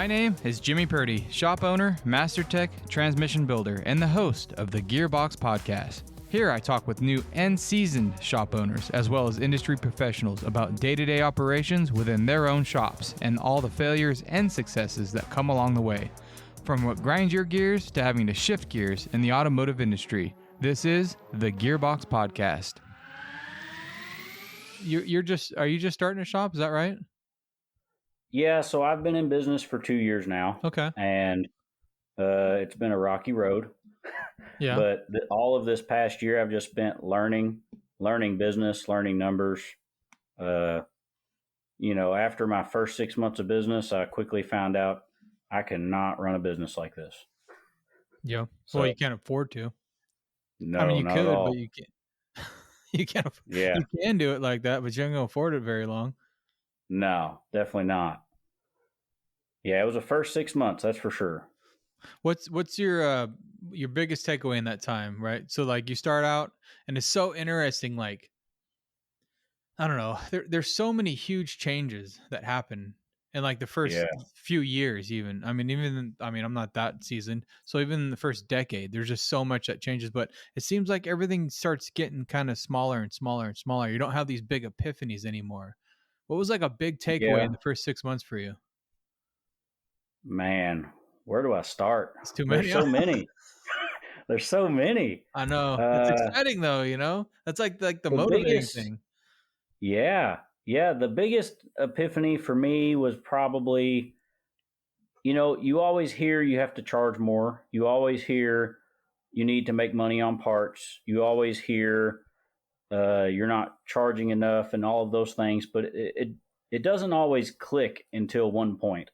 My name is Jimmy Purdy, shop owner, master tech, transmission builder, and the host of the Gearbox Podcast. Here I talk with new and seasoned shop owners, as well as industry professionals about day-to-day operations within their own shops and all the failures and successes that come along the way. From what grinds your gears to having to shift gears in the automotive industry, this is the Gearbox Podcast. Are you just starting a shop? Is that right? Yeah, so I've been in business for 2 years now. Okay. And it's been a rocky road. Yeah. But all of this past year, I've just spent learning business, learning numbers. After my first 6 months of business, I quickly found out I cannot run a business like this. Yeah. So, well, you can't afford to. No, I mean, you not could, at all. but you can't. You can't. Yeah. You can do it like that, but you ain't gonna afford it very long. No, definitely not. Yeah, it was the first 6 months, that's for sure. What's your biggest takeaway in that time, right? So like you start out and it's so interesting, like I don't know, there's so many huge changes that happen in like the first few years even. I'm not that seasoned. So even in the first decade, there's just so much that changes, but it seems like everything starts getting kind of smaller and smaller and smaller. You don't have these big epiphanies anymore. What was like a big takeaway in the first 6 months for you? Man, where do I start? It's too many. There's so many. There's so many. I know. It's exciting though, you know? That's like the motivating thing. Yeah. The biggest epiphany for me was probably, you always hear you have to charge more. You always hear you need to make money on parts. You always hear you're not charging enough and all of those things, but it doesn't always click until one point.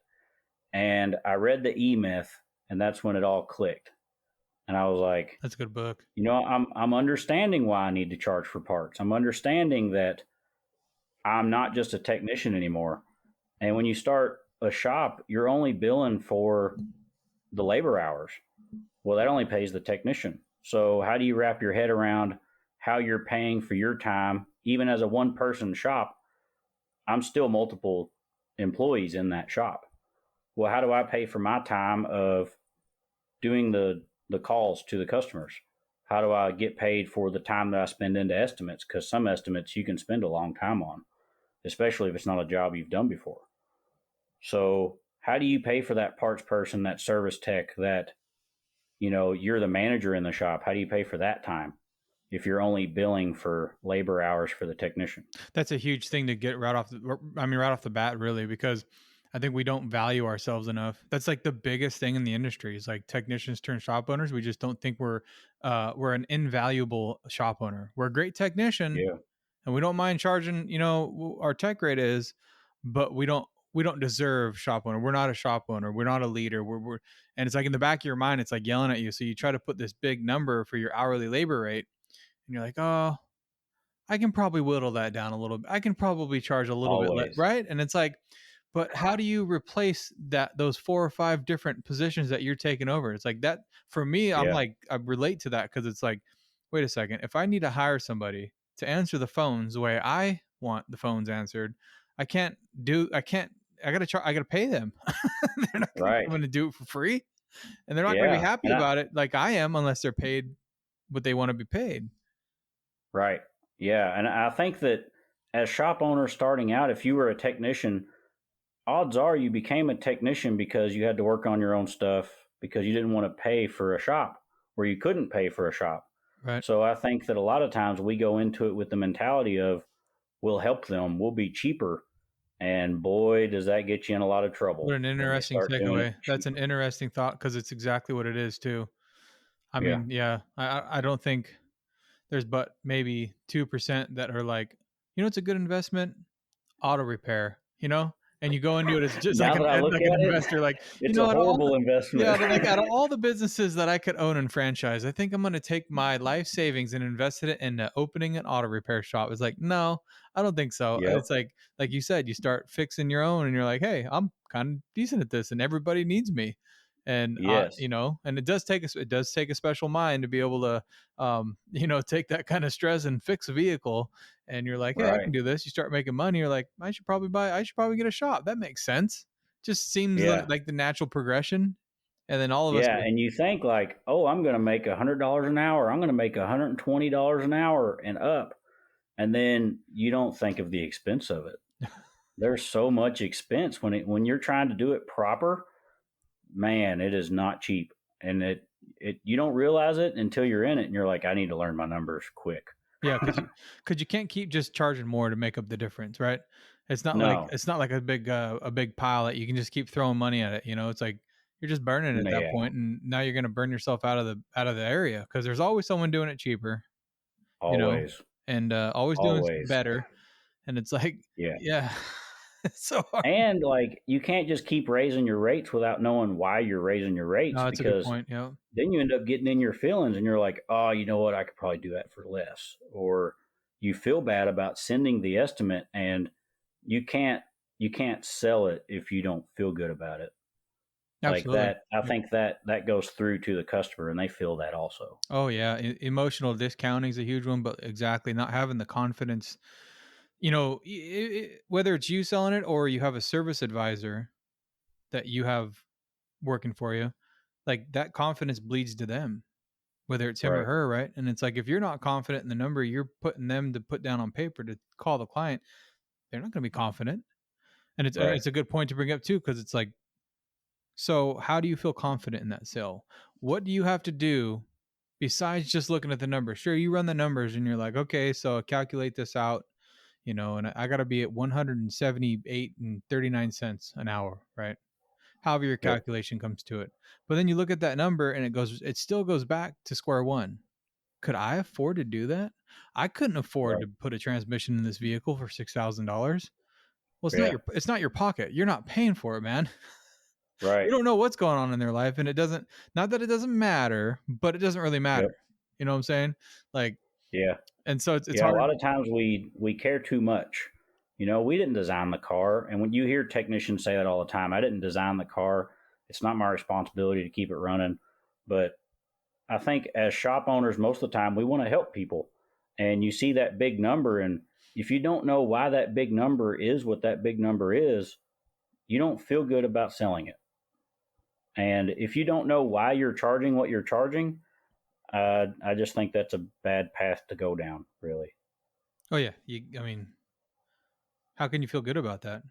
And I read the E-Myth, and that's when it all clicked. And I was like, that's a good book. I'm understanding why I need to charge for parts. I'm understanding that I'm not just a technician anymore. And when you start a shop, you're only billing for the labor hours. Well, that only pays the technician. So how do you wrap your head around how you're paying for your time? Even as a one-person shop, I'm still multiple employees in that shop. Well, how do I pay for my time of doing the calls to the customers? How do I get paid for the time that I spend into estimates? Because some estimates you can spend a long time on, especially if it's not a job you've done before. So how do you pay for that parts person, that service tech, that, you're the manager in the shop? How do you pay for that time if you're only billing for labor hours for the technician? That's a huge thing to get right off the bat, really, because I think we don't value ourselves enough. That's like the biggest thing in the industry is like technicians turn shop owners. We just don't think we're an invaluable shop owner. We're a great technician, and we don't mind charging, our tech rate is, but we don't deserve shop owner. We're not a shop owner. We're not a leader. And it's like in the back of your mind, it's like yelling at you. So you try to put this big number for your hourly labor rate, and you're like, oh, I can probably whittle that down a little bit. I can probably charge a little bit less, right? And it's like, but how do you replace those 4 or 5 different positions that you're taking over? It's like that for me. I'm like, I relate to that because it's like, wait a second. If I need to hire somebody to answer the phones the way I want the phones answered, I got to pay them. They're not going to do it for free, and they're not going to be happy about it like I am unless they're paid what they want to be paid. Right. Yeah. And I think that as shop owners starting out, if you were a technician, odds are you became a technician because you had to work on your own stuff because you didn't want to pay for a shop where you couldn't pay for a shop. Right. So I think that a lot of times we go into it with the mentality of we'll help them, we'll be cheaper. And boy, does that get you in a lot of trouble. What an interesting takeaway. That's an interesting thought because it's exactly what it is too. I mean, I don't think there's but maybe 2% that are like, it's a good investment, auto repair, and you go into it as just like an investor, like it's a horrible investment. Yeah, but like out of all the businesses that I could own and franchise, I think I'm going to take my life savings and invest it into opening an auto repair shop. It's like, no, I don't think so. And it's like you said, you start fixing your own, and you're like, hey, I'm kind of decent at this, and everybody needs me. And and it does take a special mind to be able to take that kind of stress and fix a vehicle. And you're like, hey, I can do this. You start making money. You're like, I should probably get a shop. That makes sense. Just seems Yeah. like the natural progression. And then all of us Yeah. are, And you think like, oh, I'm going to make $100 an hour. I'm going to make $120 an hour and up. And then you don't think of the expense of it. There's so much expense when you're trying to do it proper. Man, it is not cheap. And it you don't realize it until you're in it and you're like, I need to learn my numbers quick. yeah, because you can't keep just charging more to make up the difference, right? No. It's not like a big pile that you can just keep throwing money at it. You know, it's like you're just burning it at that Yeah. point, and now you're gonna burn yourself out of the area because there's always someone doing it cheaper, you know, Always. and always doing Always. better. And it's like, Yeah. yeah, it's so hard. And like you can't just keep raising your rates without knowing why you're raising your rates No, that's a good because point. Yeah, then you end up getting in your feelings and you're like, oh, you know what? I could probably do that for less. Or you feel bad about sending the estimate and you can't you can't sell it if you don't feel good about it. Like absolutely. that, I Yep. think that goes through to the customer and they feel that also. Oh yeah, emotional discounting is a huge one, but exactly not having the confidence. You know, whether it's you selling it or you have a service advisor that you have working for you, like that confidence bleeds to them, whether it's him or Right. her, right? And it's like if you're not confident in the number you're putting them to put down on paper to call the client, they're not going to be confident. And Right. it's a good point to bring up too, because it's like, so how do you feel confident in that sale? What do you have to do besides just looking at the numbers? Sure, you run the numbers and you're like, okay, so calculate this out, you know, and I got to be at 178 and 39 cents an hour, right? However your Yep. calculation comes to it. But then you look at that number and it still goes back to square one. Could I afford to do that? I couldn't afford Right. to put a transmission in this vehicle for $6,000. Well, Yeah. it's not your pocket. You're not paying for it, man. Right. You don't know what's going on in their life, and it doesn't, not that it doesn't matter, but it doesn't really matter. Yep. You know what I'm saying? Like, Yeah. and so it's Yeah. A hard. lot of times we care too much. You know, we didn't design the car, and when you hear technicians say that all the time, I didn't design the car. It's not my responsibility to keep it running. But I think as shop owners, most of the time we want to help people, and you see that big number, and if you don't know why that big number is what that big number is, you don't feel good about selling it. And if you don't know why you're charging what you're charging, I just think that's a bad path to go down, really. Oh yeah, I mean, how can you feel good about that?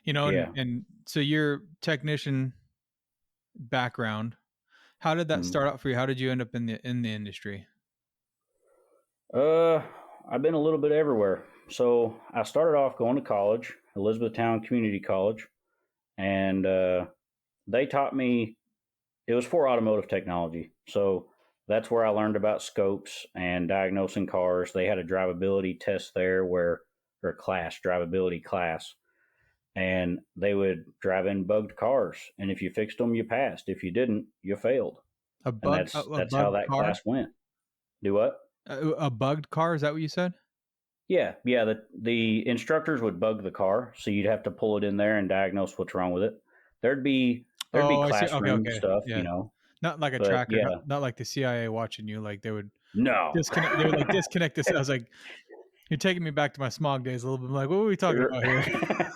You know, Yeah. and so your technician background, how did that Mm. start out for you? How did you end up in the industry? Uh, I've been a little bit everywhere. So I started off going to college, Elizabethtown Community College, and they taught me it was for automotive technology. So that's where I learned about scopes and diagnosing cars. They had a drivability test there or class, drivability class, and they would drive in bugged cars. And if you fixed them, you passed. If you didn't, you failed. And A that's how bugged that car? class went. Do what? A bugged car? Is that what you said? Yeah, yeah. The instructors would bug the car, so you'd have to pull it in there and diagnose what's wrong with it. There'd be there'd be Oh, I see. Okay, classroom okay. stuff, Yeah. Not like a but tracker, yeah, not like the CIA watching you. Like no. they would like disconnect this. I was like, you're taking me back to my smog days a little bit. I'm like, what were we talking about here?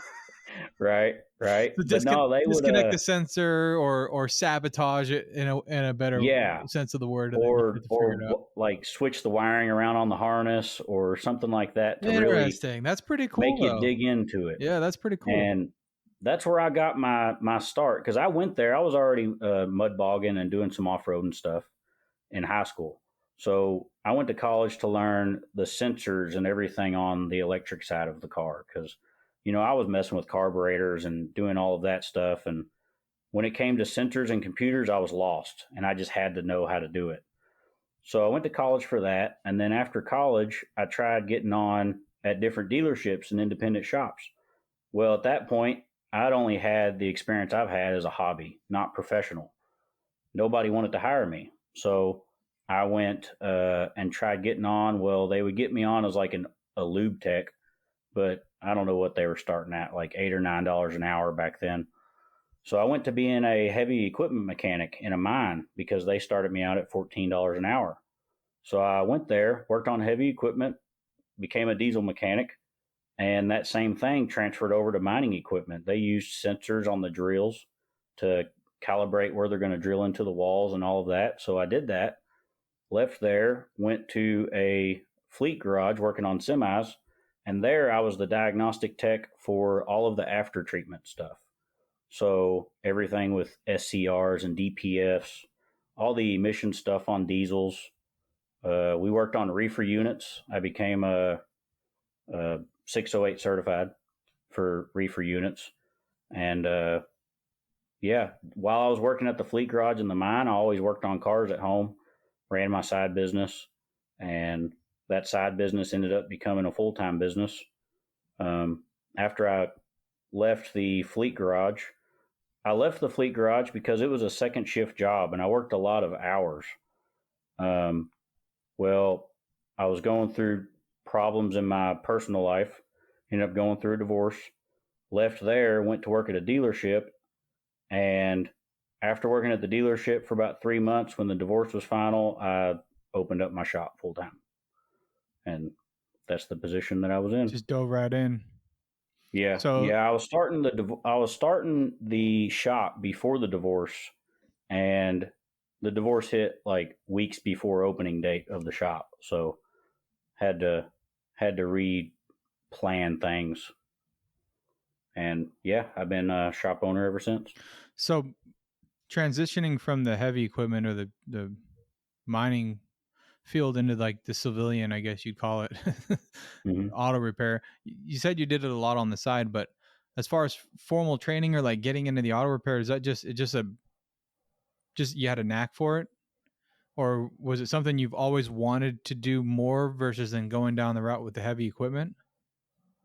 Right, right. So But no, they would disconnect the sensor or sabotage it in a better yeah, sense of the word, and then you have to figure it out. like switch the wiring around on the harness or something like that to really Interesting. That's pretty make cool you though. dig into it. Yeah, that's pretty cool. And that's where I got my start because I went there. I was already mud bogging and doing some off roading stuff in high school. So I went to college to learn the sensors and everything on the electric side of the car because, you know, I was messing with carburetors and doing all of that stuff. And when it came to sensors and computers, I was lost and I just had to know how to do it. So I went to college for that. And then after college, I tried getting on at different dealerships and independent shops. Well, at that point, I'd only had the experience I've had as a hobby, not professional. Nobody wanted to hire me. So I went and tried getting on. Well, they would get me on as like a lube tech, but I don't know what they were starting at, like $8 or $9 an hour back then. So I went to being a heavy equipment mechanic in a mine because they started me out at $14 an hour. So I went there, worked on heavy equipment, became a diesel mechanic, And that same thing transferred over to mining equipment. They used sensors on the drills to calibrate where they're going to drill into the walls and all of that. So I did that, left there, went to a fleet garage working on semis, and there I was the diagnostic tech for all of the after treatment stuff. So everything with SCRs and DPFs, all the emission stuff on diesels. We worked on reefer units. I became a 608 certified for reefer units. And yeah, while I was working at the fleet garage in the mine, I always worked on cars at home, ran my side business, and that side business ended up becoming a full time business. After I left the fleet garage, I left the fleet garage because it was a second shift job and I worked a lot of hours. Um, well, I was going through problems in my personal life, ended up going through a divorce, left there, went to work at a dealership. And after working at the dealership for about 3 months, when the divorce was final, I opened up my shop full time. And that's the position that I was in. Just dove right in. Yeah, So yeah. I was starting the shop before the divorce, and the divorce hit like weeks before opening date of the shop. So had to re-plan things. And yeah, I've been a shop owner ever since. so transitioning from the heavy equipment or the mining field into like the civilian, I guess you'd call it, Hmm. auto repair. You said you did it a lot on the side, but as far as formal training or like getting into the auto repair, is that just you had a knack for it? Or was it something you've always wanted to do more versus than going down the route with the heavy equipment?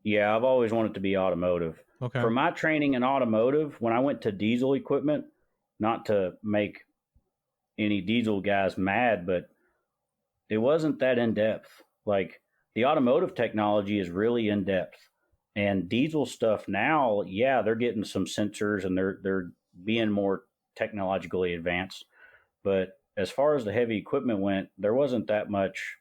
Yeah, I've always wanted to be automotive. Okay. For my training in automotive, when I went to diesel equipment, not to make any diesel guys mad, but it wasn't that in depth. Like the automotive technology is really in depth. And diesel stuff now, yeah, they're getting some sensors and they're being more technologically advanced. But as far as the heavy equipment went, there wasn't that much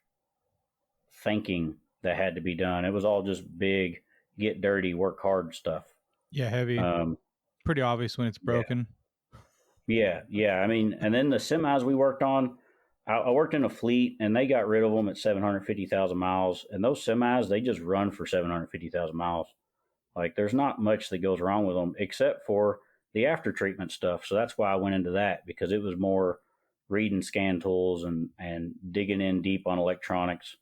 thinking that had to be done. It was all just big, get dirty, work hard stuff. Yeah, heavy. Um, Pretty obvious when it's yeah, broken. yeah. I mean, and then the semis we worked on, I worked in a fleet, and they got rid of them at 750,000 miles. And those semis, they just run for 750,000 miles. Like, there's not much that goes wrong with them except for the after treatment stuff. So that's why I went into that, because it was more reading scan tools and digging in deep on electronics.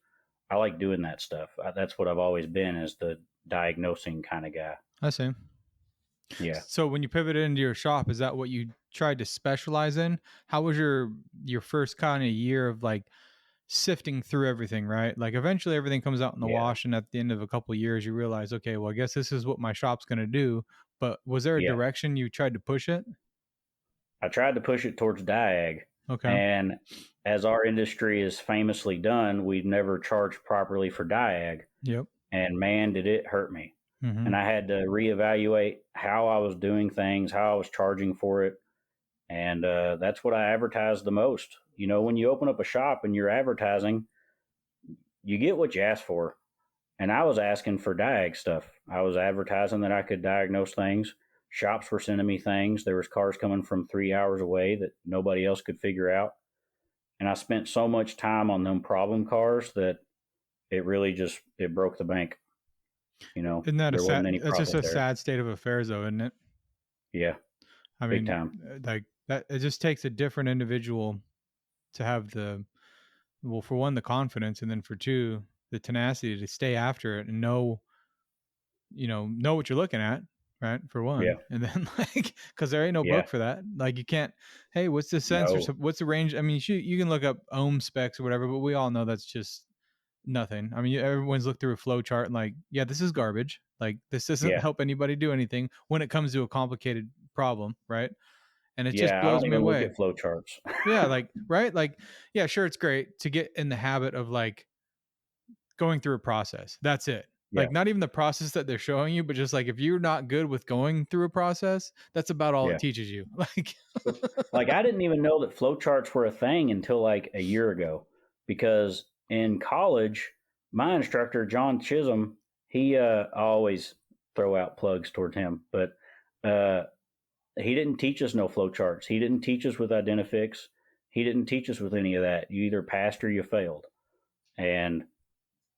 I like doing that stuff. That's what I've always been, as the diagnosing kind of guy. I see. Yeah. So when you pivoted into your shop, is that what you tried to specialize in? How was your first kind of year of like sifting through everything, right? Like eventually everything comes out in the Yeah. wash, and at the end of a couple of years you realize, okay, well, I guess this is what my shop's going to do. But was there a Yeah. direction you tried to push it? I tried to push it towards diag. Okay. And as our industry is famously done, we've never charged properly for diag. Yep. And man, did it hurt me. Mm-hmm. And I had to reevaluate how I was doing things, how I was charging for it. And that's what I advertise the most. You know, when you open up a shop and you're advertising, you get what you ask for. And I was asking for diag stuff. I was advertising that I could diagnose things. Shops were sending me things. There was cars coming from 3 hours away that nobody else could figure out. And I spent so much time on them problem cars that it really just it broke the bank. You know, Isn't that a there wasn't sad? any That's just profit a there. sad state of affairs, though, isn't it? Yeah, I big mean, time. like that. It just takes a different individual to have the, well, for one, the confidence, and then for two, the tenacity to stay after it and know what you're looking at, right? For one, Yeah, and then like, because there ain't no yeah. book for that. Like, you can't. Hey, what's the sensor? No, What's the range? I mean, you can look up ohm specs or whatever, but we all know that's just nothing. I mean, everyone's looked through a flow chart and like, yeah, this is garbage. Like, this doesn't yeah, help anybody do anything when it comes to a complicated problem, right? And it just yeah. I blows don't me even look away. at flow charts. Yeah, like, right? Like, yeah, sure, it's great to get in the habit of like going through a process. That's it. Yeah, Like, not even the process that they're showing you, but just like if you're not good with going through a process, that's about all it yeah. teaches you. Like, But like, I didn't even know that flow charts were a thing until like a year ago, because in college, my instructor John Chisholm, I always throw out plugs toward him, but uh, he didn't teach us no flow charts. He didn't teach us with Identifix. He didn't teach us with any of that. You either passed or you failed. And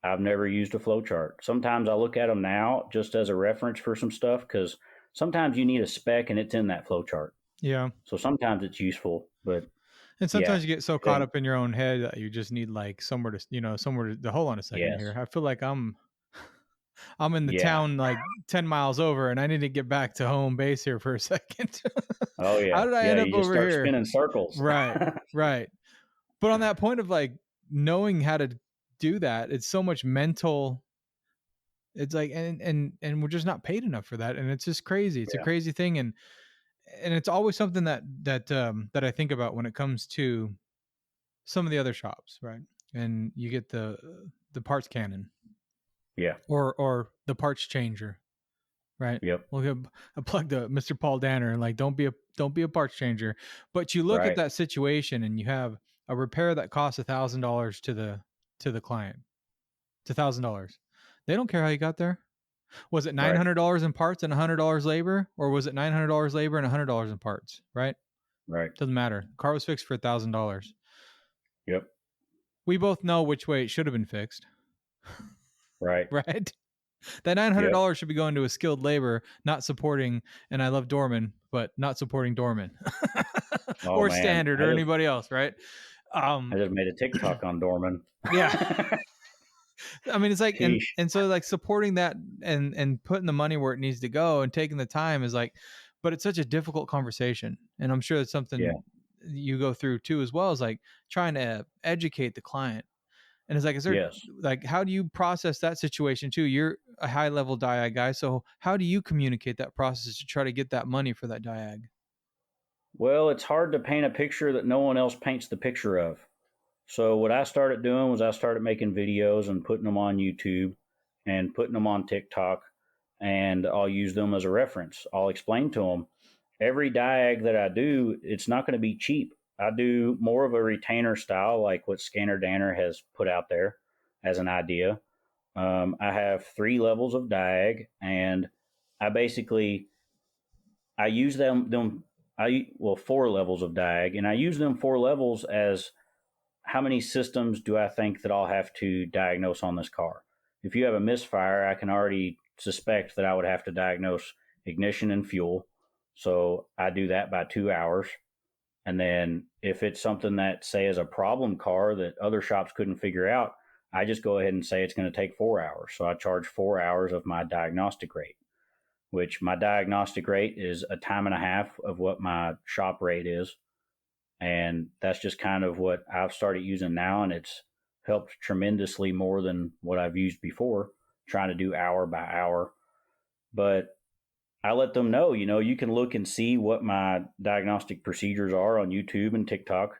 I've never used a flow chart. Sometimes I look at them now just as a reference for some stuff because sometimes you need a spec and it's in that flow chart. Yeah. So sometimes it's useful, but And yeah, sometimes you get so caught up in your own head that you just need like somewhere to, hold on a second yes, here. I feel like I'm in the yeah, town like 10 miles over and I need to get back to home base here for a second. oh How yeah, did I yeah. end up You just over start here? spinning circles. Right. Right. But on that point of like knowing how to do that, it's so much mental. It's like, and we're just not paid enough for that. And it's just crazy. It's a Yeah, crazy thing. And it's always something that I think about when it comes to some of the other shops, right? And you get the parts cannon yeah, or the parts changer, right? yep, Well, I plugged Mr. Paul Danner and like don't be a parts changer. But you look at right, that situation and you have a repair that costs $1,000 to the client. It's $1,000. They don't care how you got there. Was it nine right, hundred dollars in parts and $100 labor, or was it $900 labor and $100 in parts? Right? right, Doesn't matter. The car was fixed for $1,000. yep, We both know which way it should have been fixed, right, right? That nine hundred yep. dollars should be going to a skilled labor, not supporting. And I love Dorman, but not supporting Dorman Oh or man, Standard or anybody else, right? I just made a TikTok on Dorman. Yeah. I mean, it's like, and Sheesh. and so like supporting that and putting the money where it needs to go and taking the time is like, but it's such a difficult conversation, and I'm sure it's Yeah. something you go through too, as well as like trying to educate the client. And it's like, is there Yes. like, how do you process that situation too? You're a high level diag guy, so how do you communicate that process to try to get that money for that diag? Well, it's hard to paint a picture that no one else paints the picture of. So what I started doing was I started making videos and putting them on YouTube and putting them on TikTok, and I'll use them as a reference. I'll explain to them every diag that I do, it's not going to be cheap. I do more of a retainer style, like what Scanner Danner has put out there as an idea. I have 3 levels of diag, and I basically I use them I well 4 levels of diag, and I use them 4 levels as how many systems do I think that I'll have to diagnose on this car. If you have a misfire, I can already suspect that I would have to diagnose ignition and fuel. So I do that by 2 hours. And then if it's something that, say, is a problem car that other shops couldn't figure out, I just go ahead and say it's going to take 4 hours. So I charge 4 hours of my diagnostic rate, which my diagnostic rate is a time and a half of what my shop rate is. And that's just kind of what I've started using now. And it's helped tremendously more than what I've used before, trying to do hour by hour. But I let them know, you can look and see what my diagnostic procedures are on YouTube and TikTok.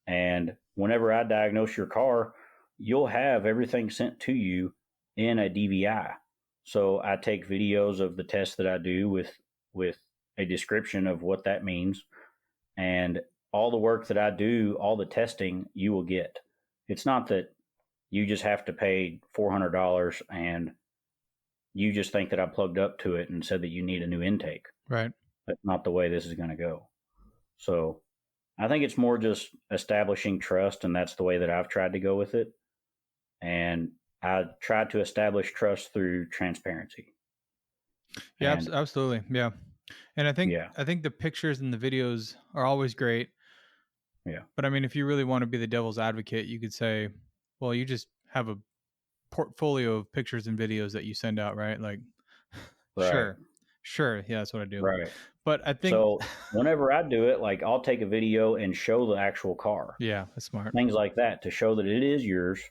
And whenever I diagnose your car, you'll have everything sent to you in a DVI. So I take videos of the tests that I do with a description of what that means, and all the work that I do, all the testing you will get. It's not that you just have to pay $400 and you just think that I plugged up to it and said that you need a new intake. Right. That's not the way this is going to go. So I think it's more just establishing trust, and that's the way that I've tried to go with it. And I tried to establish trust through transparency. Yeah, And absolutely. Yeah. And I think yeah, I think the pictures and the videos are always great. yeah, But I mean, if you really want to be the devil's advocate, you could say, well, you just have a portfolio of pictures and videos that you send out, right? Like, right, sure, sure, yeah, that's what I do. right. But I think, So whenever I do it, like I'll take a video and show the actual car, yeah, that's smart. things like that to show that it is yours.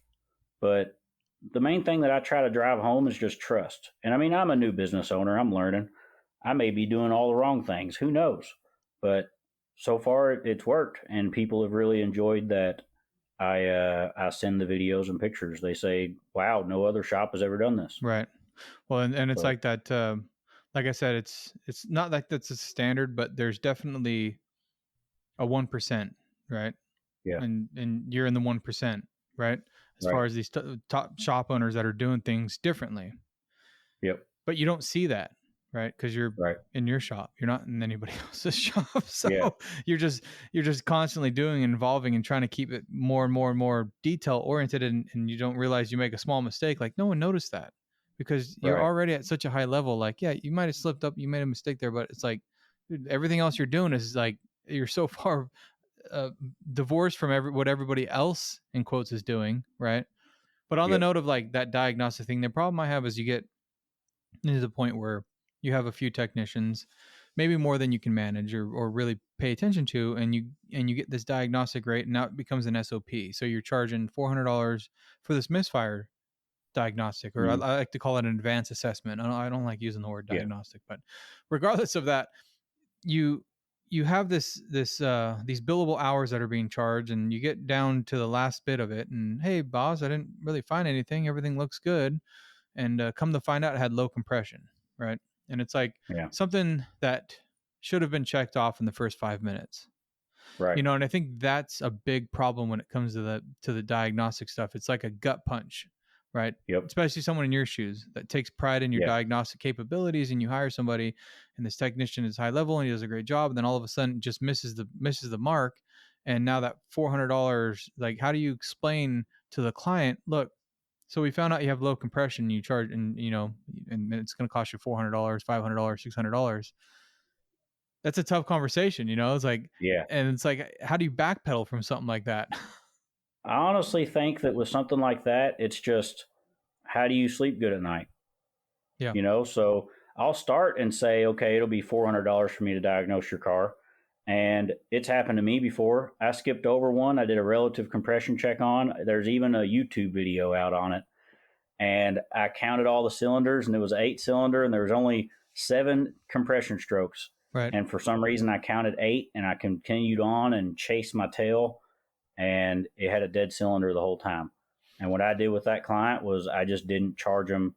But the main thing that I try to drive home is just trust. And I mean, I'm a new business owner. I'm learning. I may be doing all the wrong things. Who knows? But so far, it's worked, and people have really enjoyed that. I send the videos and pictures. They say, "Wow, no other shop has ever done this." Right. Well, and it's So like that. Like I said, it's not like that's a standard, but there's definitely a 1%, right? yeah, And you're in the 1%, right? As right, far as these top shop owners that are doing things differently. Yep. but you don't see that, right? Because you're Right. in your shop, you're not in anybody else's shop. So Yeah. you're just you're just constantly doing and involving and trying to keep it more and more and more detail oriented, and you don't realize you make a small mistake, like no one noticed that because you're Right. already at such a high level. Like, yeah, you might have slipped up, you made a mistake there, but it's like, dude, everything else you're doing is like you're so far uh, divorced from what everybody else in quotes is doing, right? But on the Yep. note of like that diagnostic thing, the problem I have is you get to the point where you have a few technicians, maybe more than you can manage or really pay attention to, and you get this diagnostic rate, and now it becomes an SOP. So you're charging $400 for this misfire diagnostic, or Mm. I like to call it an advanced assessment. I don't like using the word Yeah. diagnostic, but regardless of that, you you have this these billable hours that are being charged, and you get down to the last bit of it, and hey boss, I didn't really find anything, everything looks good, and come to find out it had low compression, right? And it's like Yeah. something that should have been checked off in the first 5 minutes, Right. and I think that's a big problem when it comes to the diagnostic stuff. It's like a gut punch, right? Yep. Especially someone in your shoes that takes pride in your Yeah. diagnostic capabilities, and you hire somebody, and this technician is high level and he does a great job, and then all of a sudden just misses the mark, and now that $400, like, how do you explain to the client, look, so we found out you have low compression, you charge, and and it's going to cost you $400, $500, $600. That's a tough conversation, It's like, Yeah. and it's like, how do you backpedal from something like that? I honestly think that with something like that, it's just how do you sleep good at night? Yeah. So I'll start and say, okay, it'll be $400 for me to diagnose your car. And it's happened to me before. I skipped over one. I did a relative compression check on. There's even a YouTube video out on it. And I counted all the cylinders, and it was 8 cylinder, and there was only 7 compression strokes. Right. And for some reason, I counted 8, and I continued on and chased my tail, and it had a dead cylinder the whole time. And what I did with that client was I just didn't charge him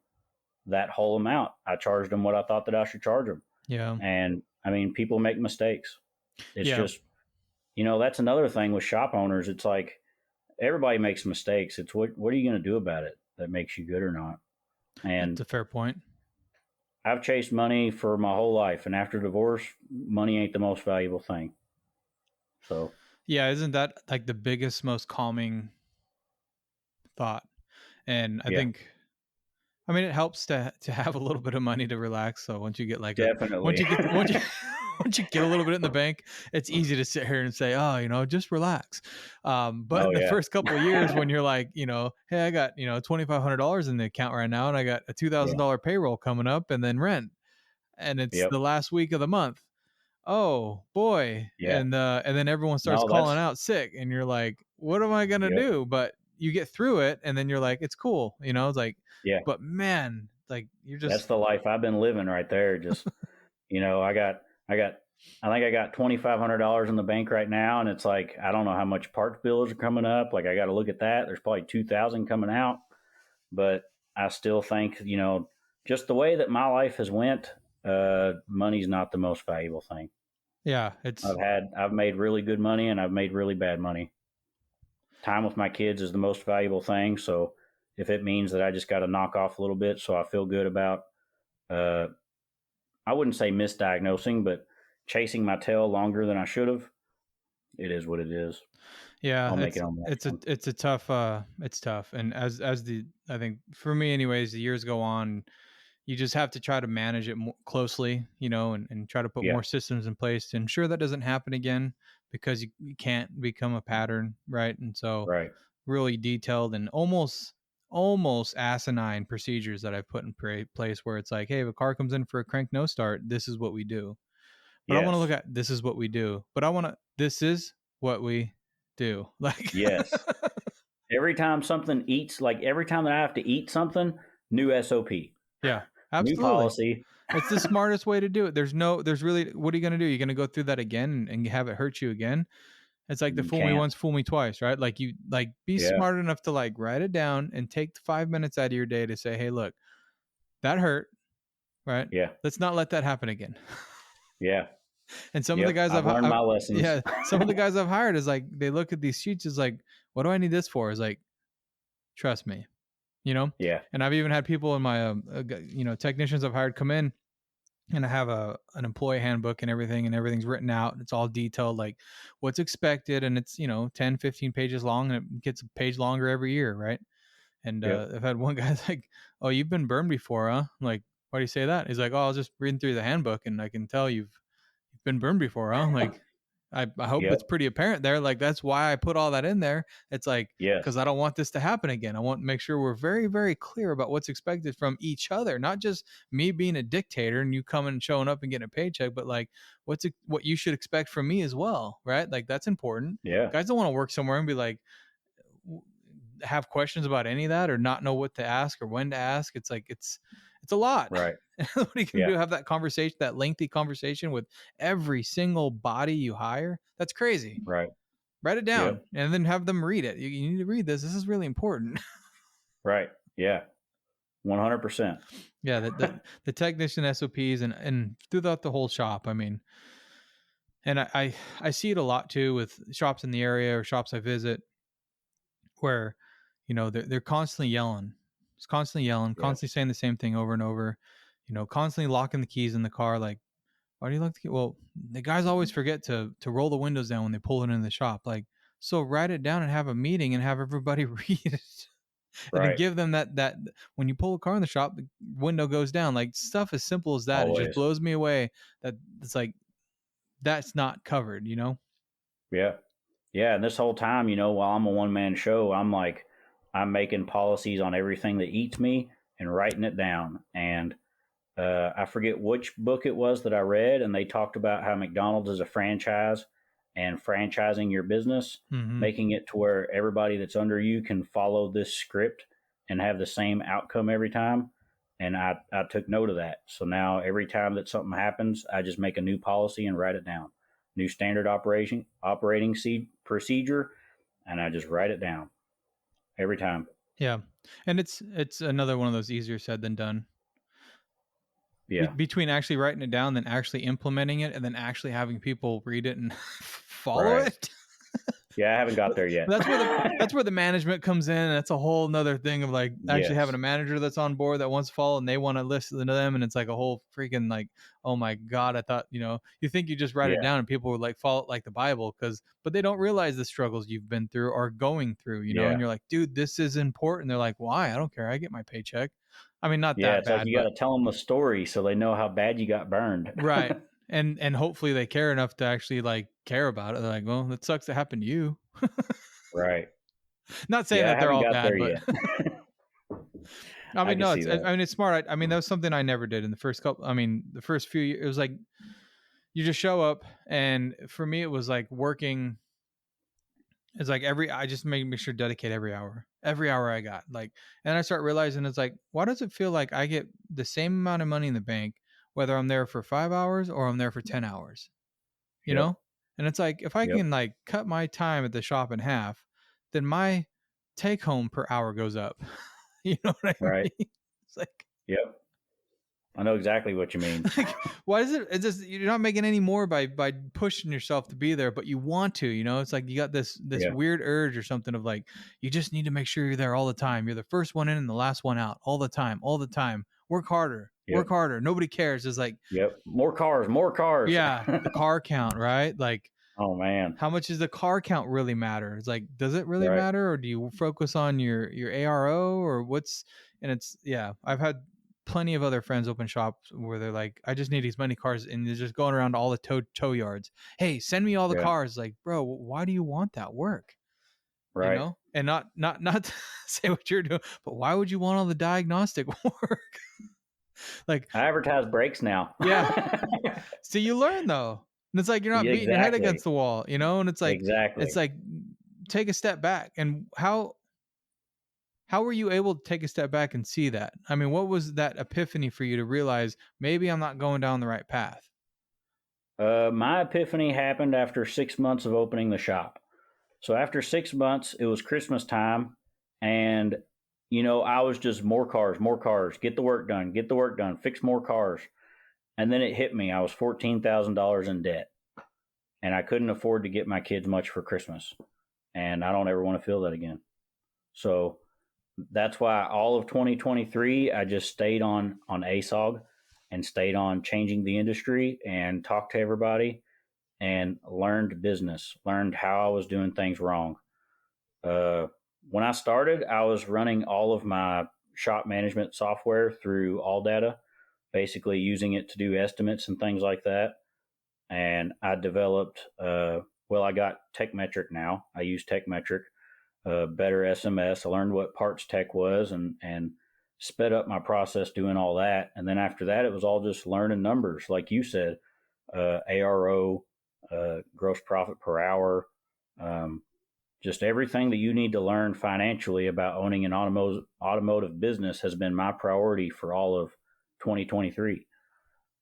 that whole amount. I charged them what I thought that I should charge them. Yeah. And I mean, people make mistakes. It's Yeah. just, that's another thing with shop owners. It's like everybody makes mistakes. It's what are you going to do about it that makes you good or not? That's And a fair point. I've chased money for my whole life. And after divorce, money ain't the most valuable thing. So, Yeah. Isn't that like the biggest, most calming thought? And I yeah, think, I mean, it helps to have a little bit of money to relax. So once you get like once definitely. you get once you once you get a little bit in the bank, it's easy to sit here and say, oh, just relax. But Oh, in the yeah. first couple of years, when you're like, hey, I got $2,500 in the account right now, and I got a two thousand Yeah. dollar payroll coming up, and then rent, and it's Yep. the last week of the month. Oh boy, Yeah. and then everyone starts No, calling that's, out sick, and you're like, what am I gonna yep. do? But you get through it, and then you're like, it's cool, It's like, Yeah. but man, like you're That's just, the life I've been living right there. Just, I think I got $2,500 in the bank right now, and it's like I don't know how much parts bills are coming up. Like I got to look at that. There's probably 2,000 coming out, but I still think just the way that my life has went, money's not the most valuable thing. yeah, it's I've made really good money, and I've made really bad money. Time with my kids is the most valuable thing. So if it means that I just got to knock off a little bit, so I feel good about, uh, I wouldn't say misdiagnosing, but chasing my tail longer than I should have, it is what it is. yeah, I'll make it on the next one. it's a tough, it's tough, and as the I think for me anyways, the years go on, you just have to try to manage it more closely, and try to put Yeah. more systems in place to ensure that doesn't happen again, because you can't become a pattern, right? And so Right. really detailed and almost asinine procedures that I've put in place, where it's like, hey, if a car comes in for a crank no start, this is what we do. But I want to look Yes. at this is what we do. But I want to this is what we do. Like Yes. Every time that I have to eat something, new SOP, yeah, new absolutely. policy. It's the smartest way to do it. There's really, what are you going to do? You're going to go through that again and have it hurt you again? It's like the You fool me can't. once, fool me twice, right? Like you like be Yeah. smart enough to like write it down and take 5 minutes out of your day to say, hey, look, that hurt, right? Yeah. Let's not let that happen again. Yeah. And some of the Yep. guys I've learned my lessons. yeah, some of the guys I've hired is like, they look at these sheets is like, what do I need this for? Is like, trust me, you know? Yeah. And I've even had people in my, technicians I've hired come in, and I have an employee handbook and everything's written out. It's all detailed, like what's expected. And it's, 10, 15 pages long, and it gets a page longer every year. Right. And Yep. I've had one guy like, "Oh, you've been burned before, huh?" I'm like, "Why do you say that?" He's like, "Oh, I was just reading through the handbook and I can tell you've been burned before, huh?" I'm like, I hope it's Yep. pretty apparent there. Like, that's why I put all that in there. It's like, because Yes. I don't want this to happen again. I want to make sure we're very, very clear about what's expected from each other, not just me being a dictator and you coming and showing up and getting a paycheck, but like what you should expect from me as well, right? Like, that's important. Yeah. Guys don't want to work somewhere and be like, have questions about any of that or not know what to ask or when to ask. It's like it's a lot. Right. What are you gonna Yeah. do? Have that conversation, that lengthy conversation with every single body you hire? That's crazy. Right. Write it Yep. down and then have them read it. You need to read this. This is really important. Right. Yeah. 100%. Yeah, the technician SOPs and throughout the whole shop. I mean, and I see it a lot too with shops in the area or shops I visit where, they're constantly yelling. It's constantly yelling, Yep. constantly saying the same thing over and over, constantly locking the keys in the car. Like, why do you lock the key? Well, the guys always forget to roll the windows down when they pull it into the shop. Like, so write it down and have a meeting and have everybody read it. And then Right. give them that when you pull a car in the shop, the window goes down. Like, stuff as simple as that. It just Always. blows me away that it's like that's not covered, Yeah. Yeah. And this whole time, while I'm a one man show, I'm making policies on everything that eats me and writing it down. And I forget which book it was that I read, and they talked about how McDonald's is a franchise and franchising your business, Mm-hmm. making it to where everybody that's under you can follow this script and have the same outcome every time. And I took note of that. So now every time that something happens, I just make a new policy and write it down. New standard operating procedure, and I just write it down every time. Yeah. And it's another one of those easier said than done. Yeah. Between actually writing it down, then actually implementing it, and then actually having people read it and follow Right. it. Yeah, I haven't got there yet. That's where the management comes in. And that's a whole nother thing of like actually having Yes. a manager that's on board that wants to follow and they want to listen to them. And it's like a whole freaking like, oh my God, I thought, you think you just write it Yeah. down and people would like follow it like the Bible but they don't realize the struggles you've been through or going through, and Yeah. you're like, dude, this is important. They're like, why? I don't care. I get my paycheck. I mean, not Yeah, that it's like bad, you got but to tell them the story so they know how bad you got burned. right. And hopefully they care enough to actually like care about it. They're like, well, that sucks to happen to you. Right. Not saying Yeah, I that they're haven't all got there bad, but yet. I I mean, can no, see it's, I that. mean, it's smart. I mean, that was something I never did in the first couple. I mean, the first few years, it was like you just show up, and for me, it was like working. It's like I just make sure dedicate every hour I got. Like, and I start realizing it's like, why does it feel like I get the same amount of money in the bank, whether I'm there for 5 hours or I'm there for 10 hours, you Yep. know? And it's like, if I Yep. can like cut my time at the shop in half, then my take home per hour goes up. You know what I Right. mean? It's like, Yep. I know exactly what you mean. like, why is it? It's just you're not making any more by pushing yourself to be there, but you want to. It's like you got this Yeah. weird urge or something of like you just need to make sure you're there all the time. You're the first one in and the last one out all the time, all the time. Work harder, Yep. work harder. Nobody cares. It's like, Yep. More cars. More cars. yeah, the car count, right? Like, Oh man. how much does the car count really matter? It's like, does it really Right. matter, or do you focus on your ARO or what's? And it's yeah, I've had plenty of other friends open shops where they're like, I just need as many cars, and they're just going around to all the tow yards. Hey, send me all the Yeah. cars. Like, bro, why do you want that work? Right. And not to say what you're doing, but why would you want all the diagnostic work? Like, I advertise brakes now. yeah. So you learn though. And it's like you're not Yeah, beating your head exactly. against the wall, and it's Exactly. like take a step back. And how were you able to take a step back and see that? I mean, what was that epiphany for you to realize maybe I'm not going down the right path? My epiphany happened after 6 months of opening the shop. So after 6 months, it was Christmas time, and I was just more cars, get the work done, fix more cars, and then it hit me. I was $14,000 in debt, and I couldn't afford to get my kids much for Christmas, and I don't ever want to feel that again. So that's why all of 2023 I just stayed on ASOG and stayed on changing the industry and talked to everybody and learned business, learned how I was doing things wrong. Uh, when I started, I was running all of my shop management software through AllData, basically using it to do estimates and things like that. And I developed, well, I got TechMetric now. I use TechMetric, better SMS. I learned what parts tech was and sped up my process doing all that. And then after that, it was all just learning numbers, like you said, ARO, gross profit per hour, um, just everything that you need to learn financially about owning an automotive business has been my priority for all of 2023.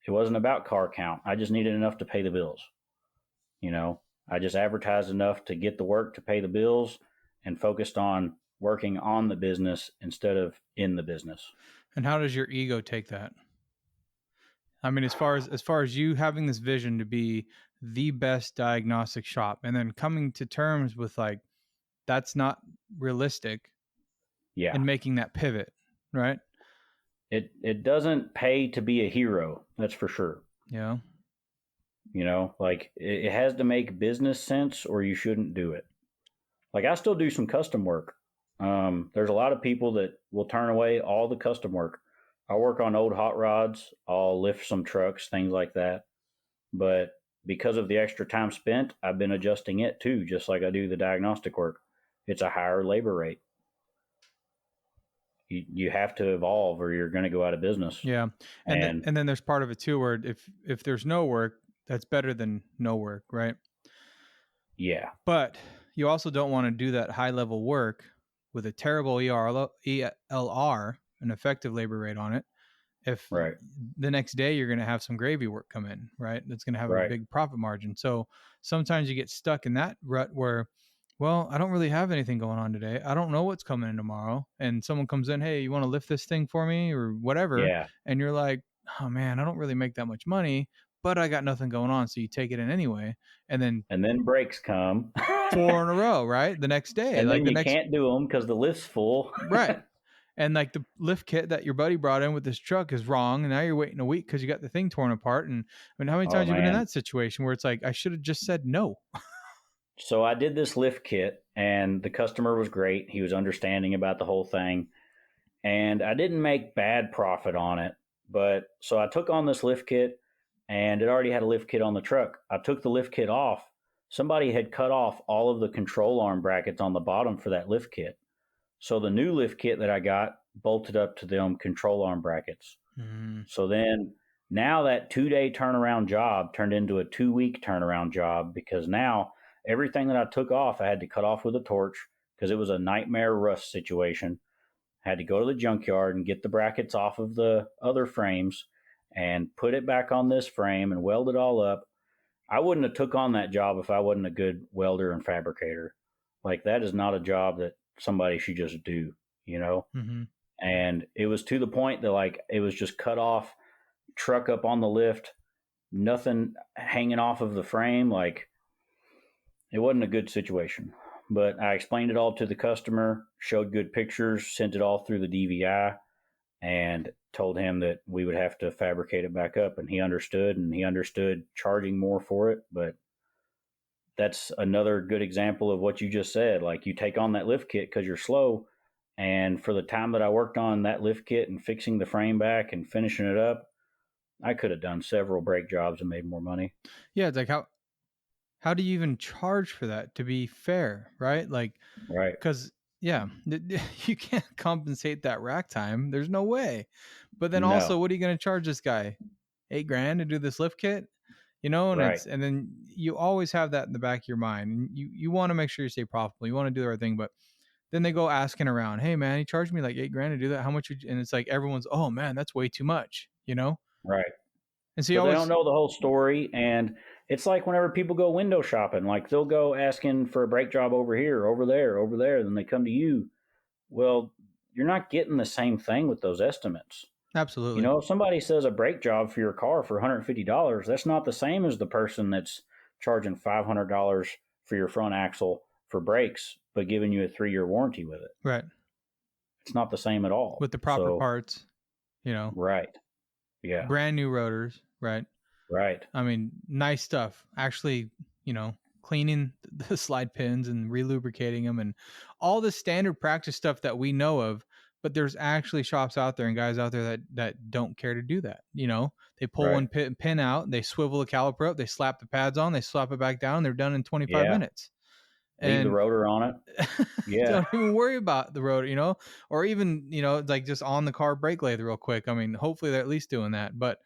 It wasn't about car count. I just needed enough to pay the bills. You know, I just advertised enough to get the work to pay the bills and focused on working on the business instead of in the business. And how does your ego take that? I mean, as far as you having this vision to be the best diagnostic shop, and then coming to terms with like that's not realistic, Yeah. and making that pivot, right? It doesn't pay to be a hero, that's for sure. Yeah. You know, like it has to make business sense or you shouldn't do it. Like I still do some custom work. There's a lot of people that will turn away all the custom work. I work on old hot rods. I'll lift some trucks, things like that. But because of the extra time spent, I've been adjusting it too, just like I do the diagnostic work. It's a higher labor rate. You have to evolve or you're going to go out of business. Yeah. And And then there's part of it too where if there's no work, that's better than no work, right? yeah, But you also don't want to do that high level work with a terrible ELR, an effective labor rate on it, if right, the next day you're going to have some gravy work come in, right? That's going to have a right. big profit margin. So sometimes you get stuck in that rut where, well, I don't really have anything going on today. I don't know what's coming in tomorrow. And someone comes in, hey, you want to lift this thing for me or whatever? Yeah. And you're like, oh man, I don't really make that much money, but I got nothing going on. So you take it in anyway. And then And then breaks come. four in a row, right? The next day, And like then the you next, can't do them because the lift's full. right. And like the lift kit that your buddy brought in with this truck is wrong, and now you're waiting a week because you got the thing torn apart. And I mean, how many Oh times have you been in man. that situation where it's like I should have just said no? So I did this lift kit and the customer was great. He was understanding about the whole thing. And I didn't make bad profit on it. But so I took on this lift kit and it already had a lift kit on the truck. I took the lift kit off. Somebody had cut off all of the control arm brackets on the bottom for that lift kit. So the new lift kit that I got bolted up to them control arm brackets. Mm, So then now that 2 day turnaround job turned into a 2 week turnaround job because now everything that I took off, I had to cut off with a torch because it was a nightmare rust situation. I had to go to the junkyard and get the brackets off of the other frames and put it back on this frame and weld it all up. I wouldn't have took on that job if I wasn't a good welder and fabricator. Like that is not a job that somebody should just do, you know? mm-hmm. And it was to the point that like it was just cut off, truck up on the lift, nothing hanging off of the frame. Like it wasn't a good situation. But I explained it all to the customer, showed good pictures, sent it all through the DVI, and told him that we would have to fabricate it back up. And he understood charging more for it. But that's another good example of what you just said. Like you take on that lift kit because you're slow. And for the time that I worked on that lift kit and fixing the frame back and finishing it up, I could have done several brake jobs and made more money. Yeah, it's like how do you even charge for that to be fair, right? Like, Right. because yeah, you can't compensate that rack time. There's no way. But then also, No. what are you going to charge this guy? 8 grand to do this lift kit? You know, Right. and then you always have that in the back of your mind. And you want to make sure you stay profitable. You want to do the right thing, but then they go asking around, hey man, he charged me like 8 grand to do that. How much? And it's like everyone's, oh man, that's way too much, you know? Right. And so you But they don't always, know the whole story. And it's like whenever people go window shopping, like they'll go asking for a brake job over here, over there, over there. Then they come to you. Well, you're not getting the same thing with those estimates. You absolutely. know, if somebody says a brake job for your car for $150, that's not the same as the person that's charging $500 for your front axle for brakes, but giving you a 3 year warranty with it. Right. It's not the same at all. with the proper So, parts, you know, right. Yeah. brand new rotors, right? Right. I mean, nice stuff. Actually, cleaning the slide pins and relubricating them and all the standard practice stuff that we know of. But there's actually shops out there and guys out there that don't care to do that. They pull Right. one pin out, they swivel the caliper up, they slap the pads on, they slap it back down, they're done in 25 Yeah. minutes. Leave the And rotor on it. Yeah. don't even worry about the road, or even, like just on the car brake lathe real quick. I mean, hopefully they're at least doing that. But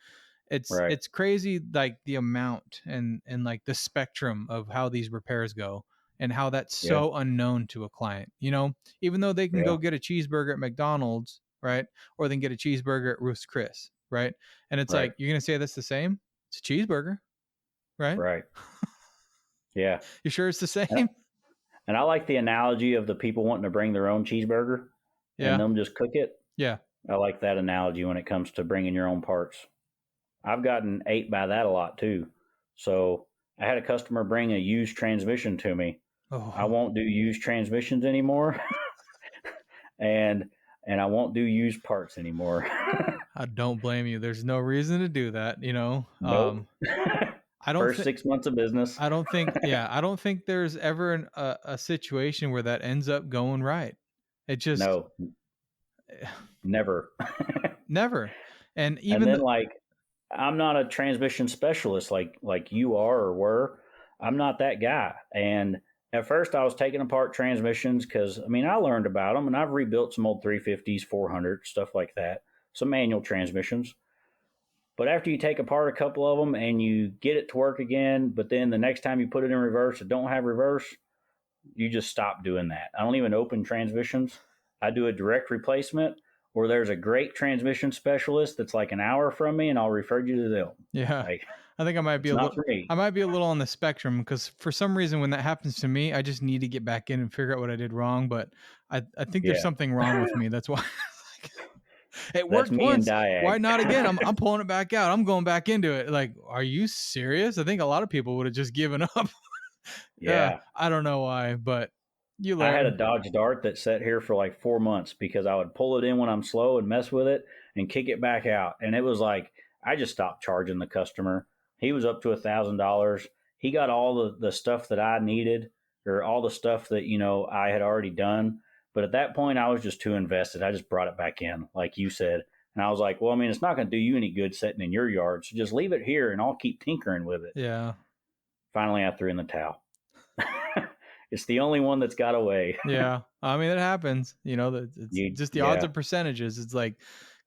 it's Right. it's crazy, like the amount and like the spectrum of how these repairs go and how that's Yeah. so unknown to a client. Even though they can Yeah. go get a cheeseburger at McDonald's, right? Or they can get a cheeseburger at Ruth's Chris, right? And it's Right. like, you're gonna say that's the same? It's a cheeseburger, right? Right. Yeah. You sure it's the And, same? and I like the analogy of the people wanting to bring their own cheeseburger and Yeah. them just cook it. Yeah. I like that analogy when it comes to bringing your own parts. I've gotten ate by that a lot too. So I had a customer bring a used transmission to me. I Oh, won't do used transmissions anymore, and I won't do used parts anymore. I don't blame you. There's no reason to do that, Nope. I don't First think 6 months of business. I don't think there's ever a situation where that ends up going right. It just No, never. never. And And even then like I'm not a transmission specialist like you are or were. I'm not that guy. And at first I was taking apart transmissions because I mean I learned about them and I've rebuilt some old 350s, 400 stuff like that, some manual transmissions. But after you take apart a couple of them and you get it to work again, but then the next time you put it in reverse, it don't have reverse, you just stop doing that. I don't even open transmissions. I do a direct replacement, or there's a great transmission specialist that's like an hour from me, and I'll refer you to them. yeah, Like I think it's not for I me. might be a little on the spectrum because for some reason when that happens to me, I just need to get back in and figure out what I did wrong. But I think there's Yeah, something wrong with me. That's why it that's worked me and once. Why Diag. not again? I'm pulling it back out. I'm going back into it. Like, are you serious? I think a lot of people would have just given up. Yeah, Yeah, I don't know why, but you I had a learn. Dodge Dart that sat here for like 4 months because I would pull it in when I'm slow and mess with it and kick it back out. And it was like, I just stopped charging the customer. He was up to $1,000. He got all the stuff that I needed or all the stuff that, I had already done. But at that point, I was just too invested. I just brought it back in, like you said. And I was like, well, I mean, it's not going to do you any good sitting in your yard. So just leave it here and I'll keep tinkering with it. Yeah, Finally, I threw in the towel. It's the only one that's got away. yeah. I mean, it happens. It's just the odds Yeah, of percentages. It's like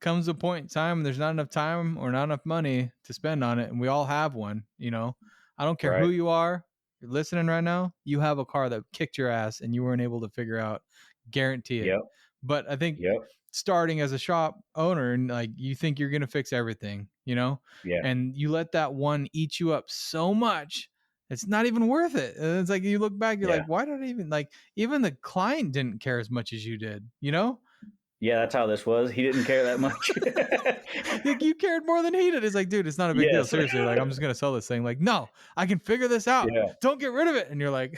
comes a point in time, there's not enough time or not enough money to spend on it, and we all have one. I don't care who right. you are. You're listening right now. You have a car that kicked your ass, and you weren't able to figure out. Guarantee it. Yep. But I think Yep. starting as a shop owner and like you think you're gonna fix everything, Yeah. and you let that one eat you up so much it's not even worth it. And it's like you look back, you're like, Yeah. why did I even like? Even the client didn't care as much as you did. Yeah. That's how this was. He didn't care that much. Like you cared more than he did. It's like, dude, it's not a big deal. Yes. Seriously, like I'm just gonna sell this thing. Like, no, I can figure this out. Yeah. Don't get rid of it. And you're like,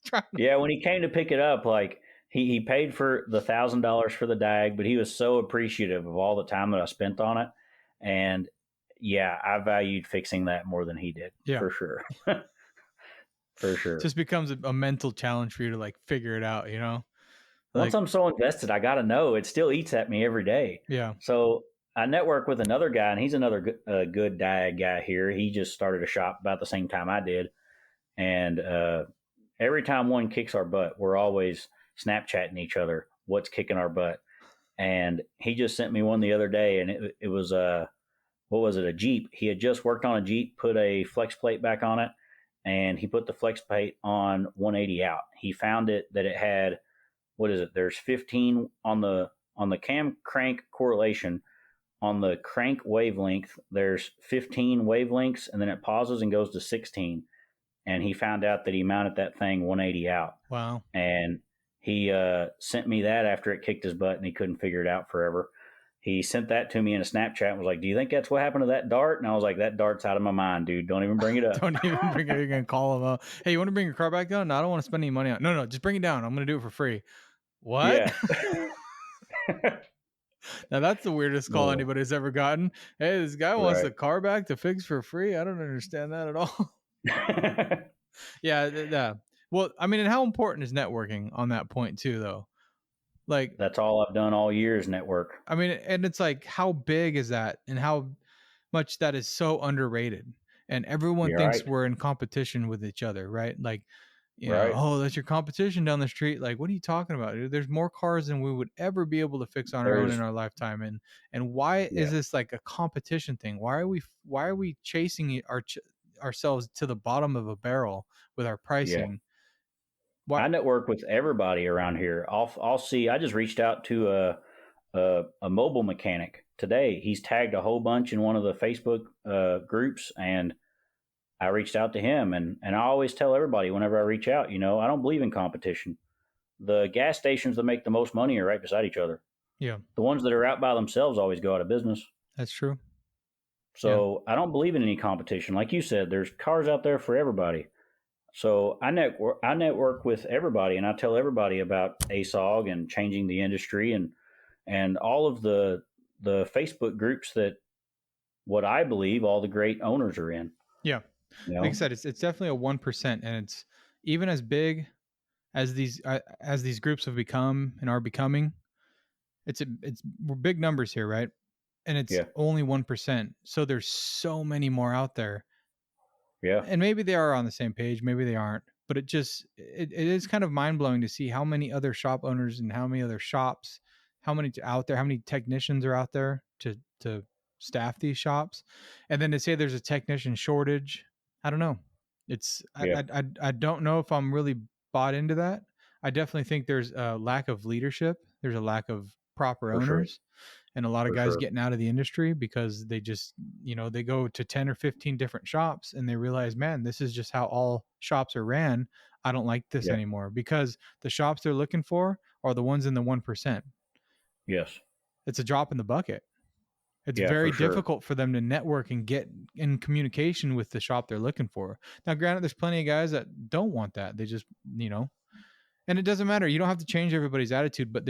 trying to, Yeah. When he came to pick it up, like he paid for the $1,000 for the dag, but he was so appreciative of all the time that I spent on it. And yeah, I valued fixing that more than he did yeah, for sure. For it sure. just becomes a mental challenge for you to like figure it out. Once Like, I'm so invested, I got to know. It still eats at me every day. yeah, So I network with another guy, and he's another good diag guy here. He just started a shop about the same time I did. And every time one kicks our butt, we're always Snapchatting each other what's kicking our butt. And he just sent me one the other day, and it was what was it, a Jeep. He had just worked on a Jeep, put a flex plate back on it, and he put the flex plate on 180 out. He found it that it had, what is it, there's 15 on the cam crank correlation. On the crank wavelength, there's 15 wavelengths, and then it pauses and goes to 16. And he found out that he mounted that thing 180 out. wow. And he sent me that after it kicked his butt and he couldn't figure it out forever. He sent that to me in a Snapchat and was like, do you think that's what happened to that dart? And I was like, that dart's out of my mind, dude. Don't even bring it up. Don't even bring it. You're gonna call him up. Hey, you want to bring your car back down? No, I don't want to spend any money on it. No, just bring it down. I'm gonna do it for free. What? Yeah. Now that's the weirdest call No, anybody's ever gotten. Hey, this guy wants right. the car back to fix for free. I don't understand that at all. Yeah, yeah. Well, I mean, and how important is networking on that point too, though? Like, That's all I've done all year is network. I mean, and it's like, how big is that, and how much that is so underrated, and everyone You're thinks right. we're in competition with each other, right? Like, Right. oh, that's your competition down the street. Like, what are you talking about, dude? There's more cars than we would ever be able to fix on our own in There's, our lifetime. And why is yeah, this like a competition thing? Why are we chasing ourselves to the bottom of a barrel with our yeah. pricing? Why? I network with everybody around here. I'll see. I just reached out to a mobile mechanic today. He's tagged a whole bunch in one of the Facebook groups, and I reached out to him. And I always tell everybody whenever I reach out, I don't believe in competition. The gas stations that make the most money are right beside each other. Yeah, The ones that are out by themselves always go out of business. that's true. Yeah, So I don't believe in any competition. Like you said, there's cars out there for everybody. So I network with everybody, and I tell everybody about ASOG and changing the industry, and all of the Facebook groups that what I believe all the great owners are in. yeah. You Like I know, said, it's definitely a 1%, and it's even as big as these groups have become and are becoming. We're big numbers here, right? And it's yeah, only 1%. So there's so many more out there, yeah, and maybe they are on the same page, maybe they aren't. But it is kind of mind blowing to see how many other shop owners and how many other shops, how many out there, how many technicians are out there to staff these shops, and then to say there's a technician shortage. I don't know. It's yeah, I don't know if I'm really bought into that. I definitely think there's a lack of leadership. There's a lack of proper for sure, owners, and a lot of for guys sure. getting out of the industry because they just, they go to 10 or 15 different shops and they realize, man, this is just how all shops are ran. I don't like this Yeah, anymore because the shops they're looking for are the ones in the 1%. yes, It's a drop in the bucket. It's yeah, very for sure. difficult for them to network and get in communication with the shop they're looking for. Now, granted, there's plenty of guys that don't want that. They just, and it doesn't matter. You don't have to change everybody's attitude, but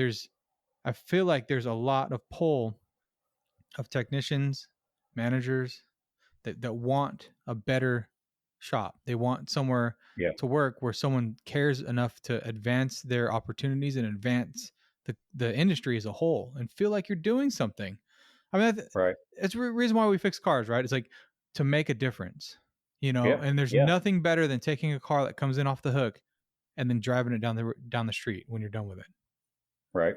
I feel like there's a lot of pull of technicians, managers that want a better shop. They want somewhere Yeah, to work where someone cares enough to advance their opportunities and advance the industry as a whole and feel like you're doing something. I mean, right. it's the reason why we fix cars, right? It's like to make a difference, Yeah, and there's yeah, nothing better than taking a car that comes in off the hook and then driving it down the street when you're done with it. right.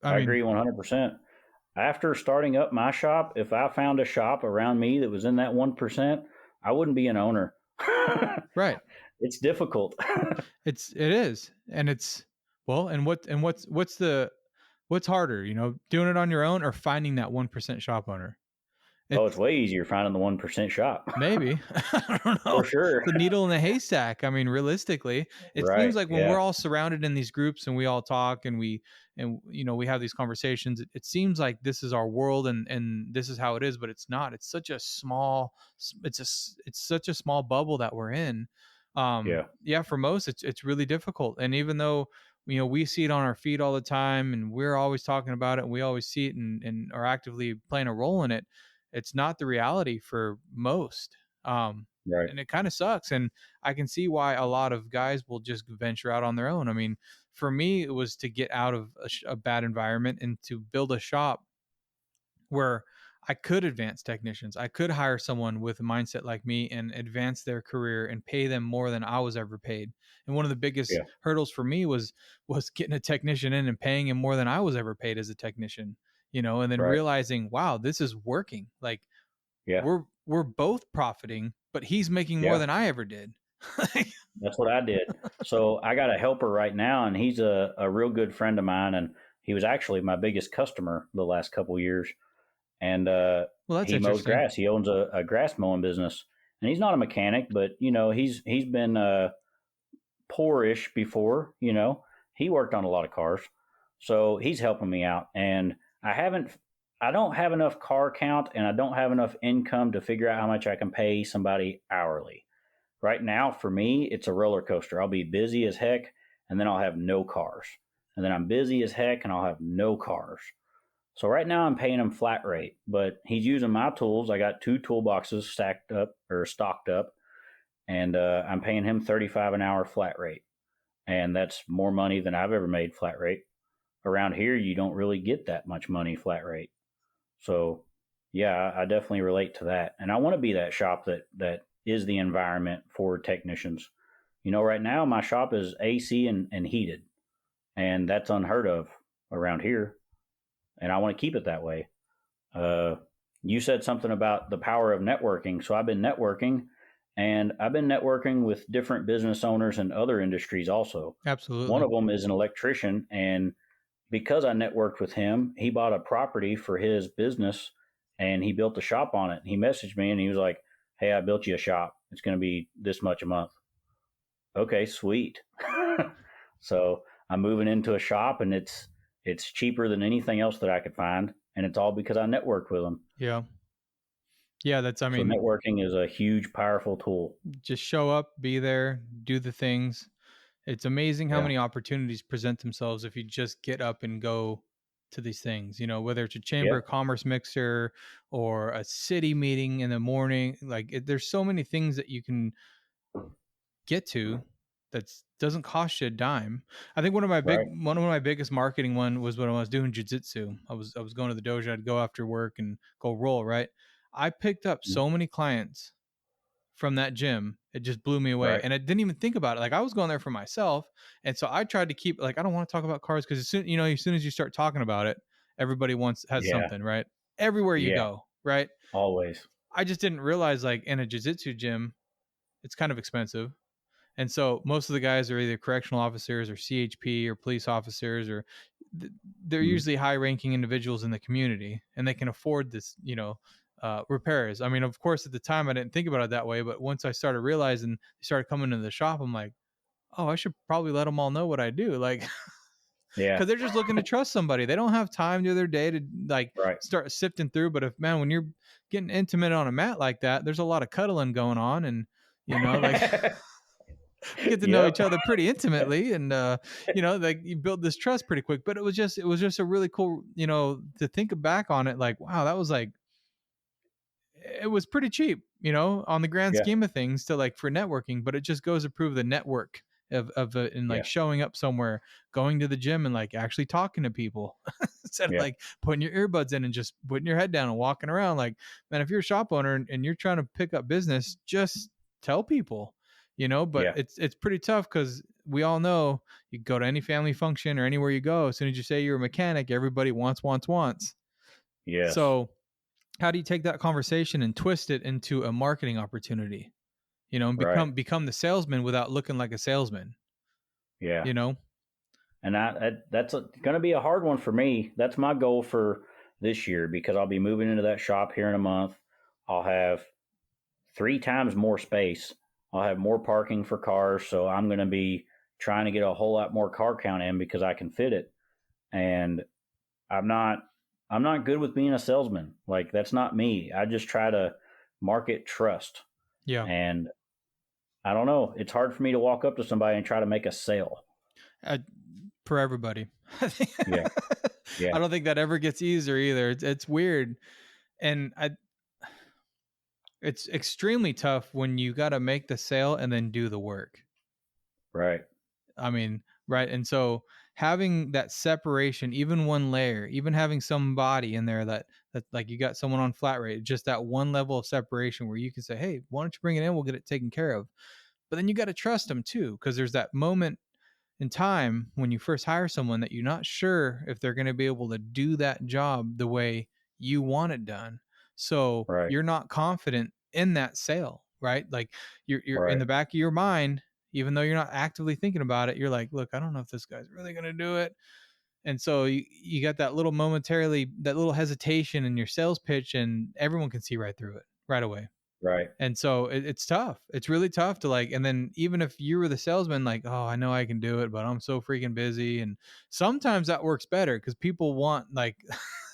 I I mean, agree 100%. After starting up my shop, if I found a shop around me that was in that 1%, I wouldn't be an owner. right. It's difficult. It is. And it's well, and what's harder, doing it on your own or finding that 1% shop owner? Oh, it's It's way easier finding the 1% shop. maybe. I don't know. For sure. The needle in the haystack. I mean, realistically, it seems Right. like when Yeah. we're all surrounded in these groups and we all talk and we have these conversations, it seems like this is our world and this is how it is, but it's not. It's such a small it's such a small bubble that we're in. Yeah. Yeah, for most it's really difficult. And even though we see it on our feed all the time and we're always talking about it and we always see it and are actively playing a role in it, it's not the reality for most. Um, Right. and it kind of sucks. And I can see why a lot of guys will just venture out on their own. I mean, for me, it was to get out of a bad environment and to build a shop where I could advance technicians. I could hire someone with a mindset like me and advance their career and pay them more than I was ever paid. And one of the biggest Yeah. hurdles for me was getting a technician in and paying him more than I was ever paid as a technician, and then Right. realizing, wow, this is working. Like Yeah. we're both profiting, but he's making more Yeah. than I ever did. That's what I did. So I got a helper right now, and he's a real good friend of mine, and he was actually my biggest customer the last couple of years. And Well, that's he mows interesting. grass. He owns a grass mowing business, and he's not a mechanic, but he's been poorish before. He worked on a lot of cars, so he's helping me out. And I don't have enough car count, and I don't have enough income to figure out how much I can pay somebody hourly. Right now, for me, it's a roller coaster. I'll be busy as heck, and then I'll have no cars, and then I'm busy as heck and I'll have no cars. So right now I'm paying him flat rate, but he's using my tools. I got 2 toolboxes stacked up or stocked up, and I'm paying him 35 an hour flat rate, and that's more money than I've ever made flat rate. Around here, you don't really get that much money flat rate. So, yeah, I definitely relate to that, and I want to be that shop that is the environment for technicians. Right now my shop is AC and heated, and that's unheard of around here, and I want to keep it that way. Uh, you said something about the power of networking. So I've been networking, and I've been networking with different business owners in other industries also. One Absolutely. of them is an electrician, and because I networked with him, he bought a property for his business and he built a shop on it. He messaged me and he was like, "Hey, I built you a shop. It's going to be this much a month." Okay, sweet. So I'm moving into a shop, and it's cheaper than anything else that I could find, and it's all because I networked with them. Yeah. Yeah. That's, I So mean, networking is a huge, powerful tool. just show up, be there, do the things. It's amazing how Yeah. many opportunities present themselves if you just get up and go to these things, whether it's a chamber of Yep. commerce mixer or a city meeting in the morning. Like, there's so many things that you can get to that doesn't cost you a dime. I think Right. one of my biggest marketing one was when I was doing jujitsu. I was going to the dojo. I'd go after work and go roll. Right. I picked up Mm. so many clients from that gym. It just blew me away. Right. And I didn't even think about it. Like, I was going there for myself. And so I tried to keep, like, I don't want to talk about cars because as soon as you start talking about it, everybody has Yeah. something, right? Everywhere you Yeah. go, right? Always. I just didn't realize, like, in a jiu-jitsu gym, it's kind of expensive. And so most of the guys are either correctional officers or CHP or police officers, or they're Mhm. usually high ranking individuals in the community, and they can afford this, repairs. I mean, of course, at the time I didn't think about it that way, but once I started realizing they started coming to the shop, I'm like, oh, I should probably let them all know what I do. Like, Yeah. because they're just looking to trust somebody. They don't have time the other day to, like, Right. start sifting through. But when you're getting intimate on a mat like that, there's a lot of cuddling going on, and like, we get to know Yep. each other pretty intimately, and like, you build this trust pretty quick. But it was just a really cool, to think back on it, like, wow, that was like, it was pretty cheap, on the grand Yeah. scheme of things, to, like, for networking. But it just goes to prove the network of it, and, like, Yeah. showing up somewhere, going to the gym, and, like, actually talking to people instead of, Yeah. like, putting your earbuds in and just putting your head down and walking around. Like, man, if you're a shop owner and you're trying to pick up business, just tell people, but Yeah. it's pretty tough because we all know, you go to any family function or anywhere you go, as soon as you say you're a mechanic, everybody wants. Yes. So how do you take that conversation and twist it into a marketing opportunity, and Right. become the salesman without looking like a salesman, Yeah. you know? And that's going to be a hard one for me. That's my goal for this year, because I'll be moving into that shop here in a month. I'll have 3 times more space. I'll have more parking for cars. So I'm going to be trying to get a whole lot more car count in because I can fit it. And I'm not I'm not good with being a salesman. Like, that's not me. I just try to market trust. Yeah. And I don't know. It's hard for me to walk up to somebody and try to make a sale. uh, for everybody. Yeah. Yeah. I don't think that ever gets easier either. It's weird. And it's extremely tough when you got to make the sale and then do the work. Right. I mean, right. And so having that separation, even one layer, even having somebody in there that like, you got someone on flat rate, just that one level of separation where you can say, hey, why don't you bring it in? We'll get it taken care of. But then you got to trust them too, because there's that moment in time when you first hire someone that you're not sure if they're going to be able to do that job the way you want it done. So Right. you're not confident in that sale, right? Like, you're in Right. the back of your mind, even though you're not actively thinking about it, you're like, look, I don't know if this guy's really going to do it. And so you got that little hesitation in your sales pitch, and everyone can see right through it right away. Right. And so it's tough. It's really tough to, like, and then even if you were the salesman, like, oh, I know I can do it, but I'm so freaking busy. And sometimes that works better because people want, like,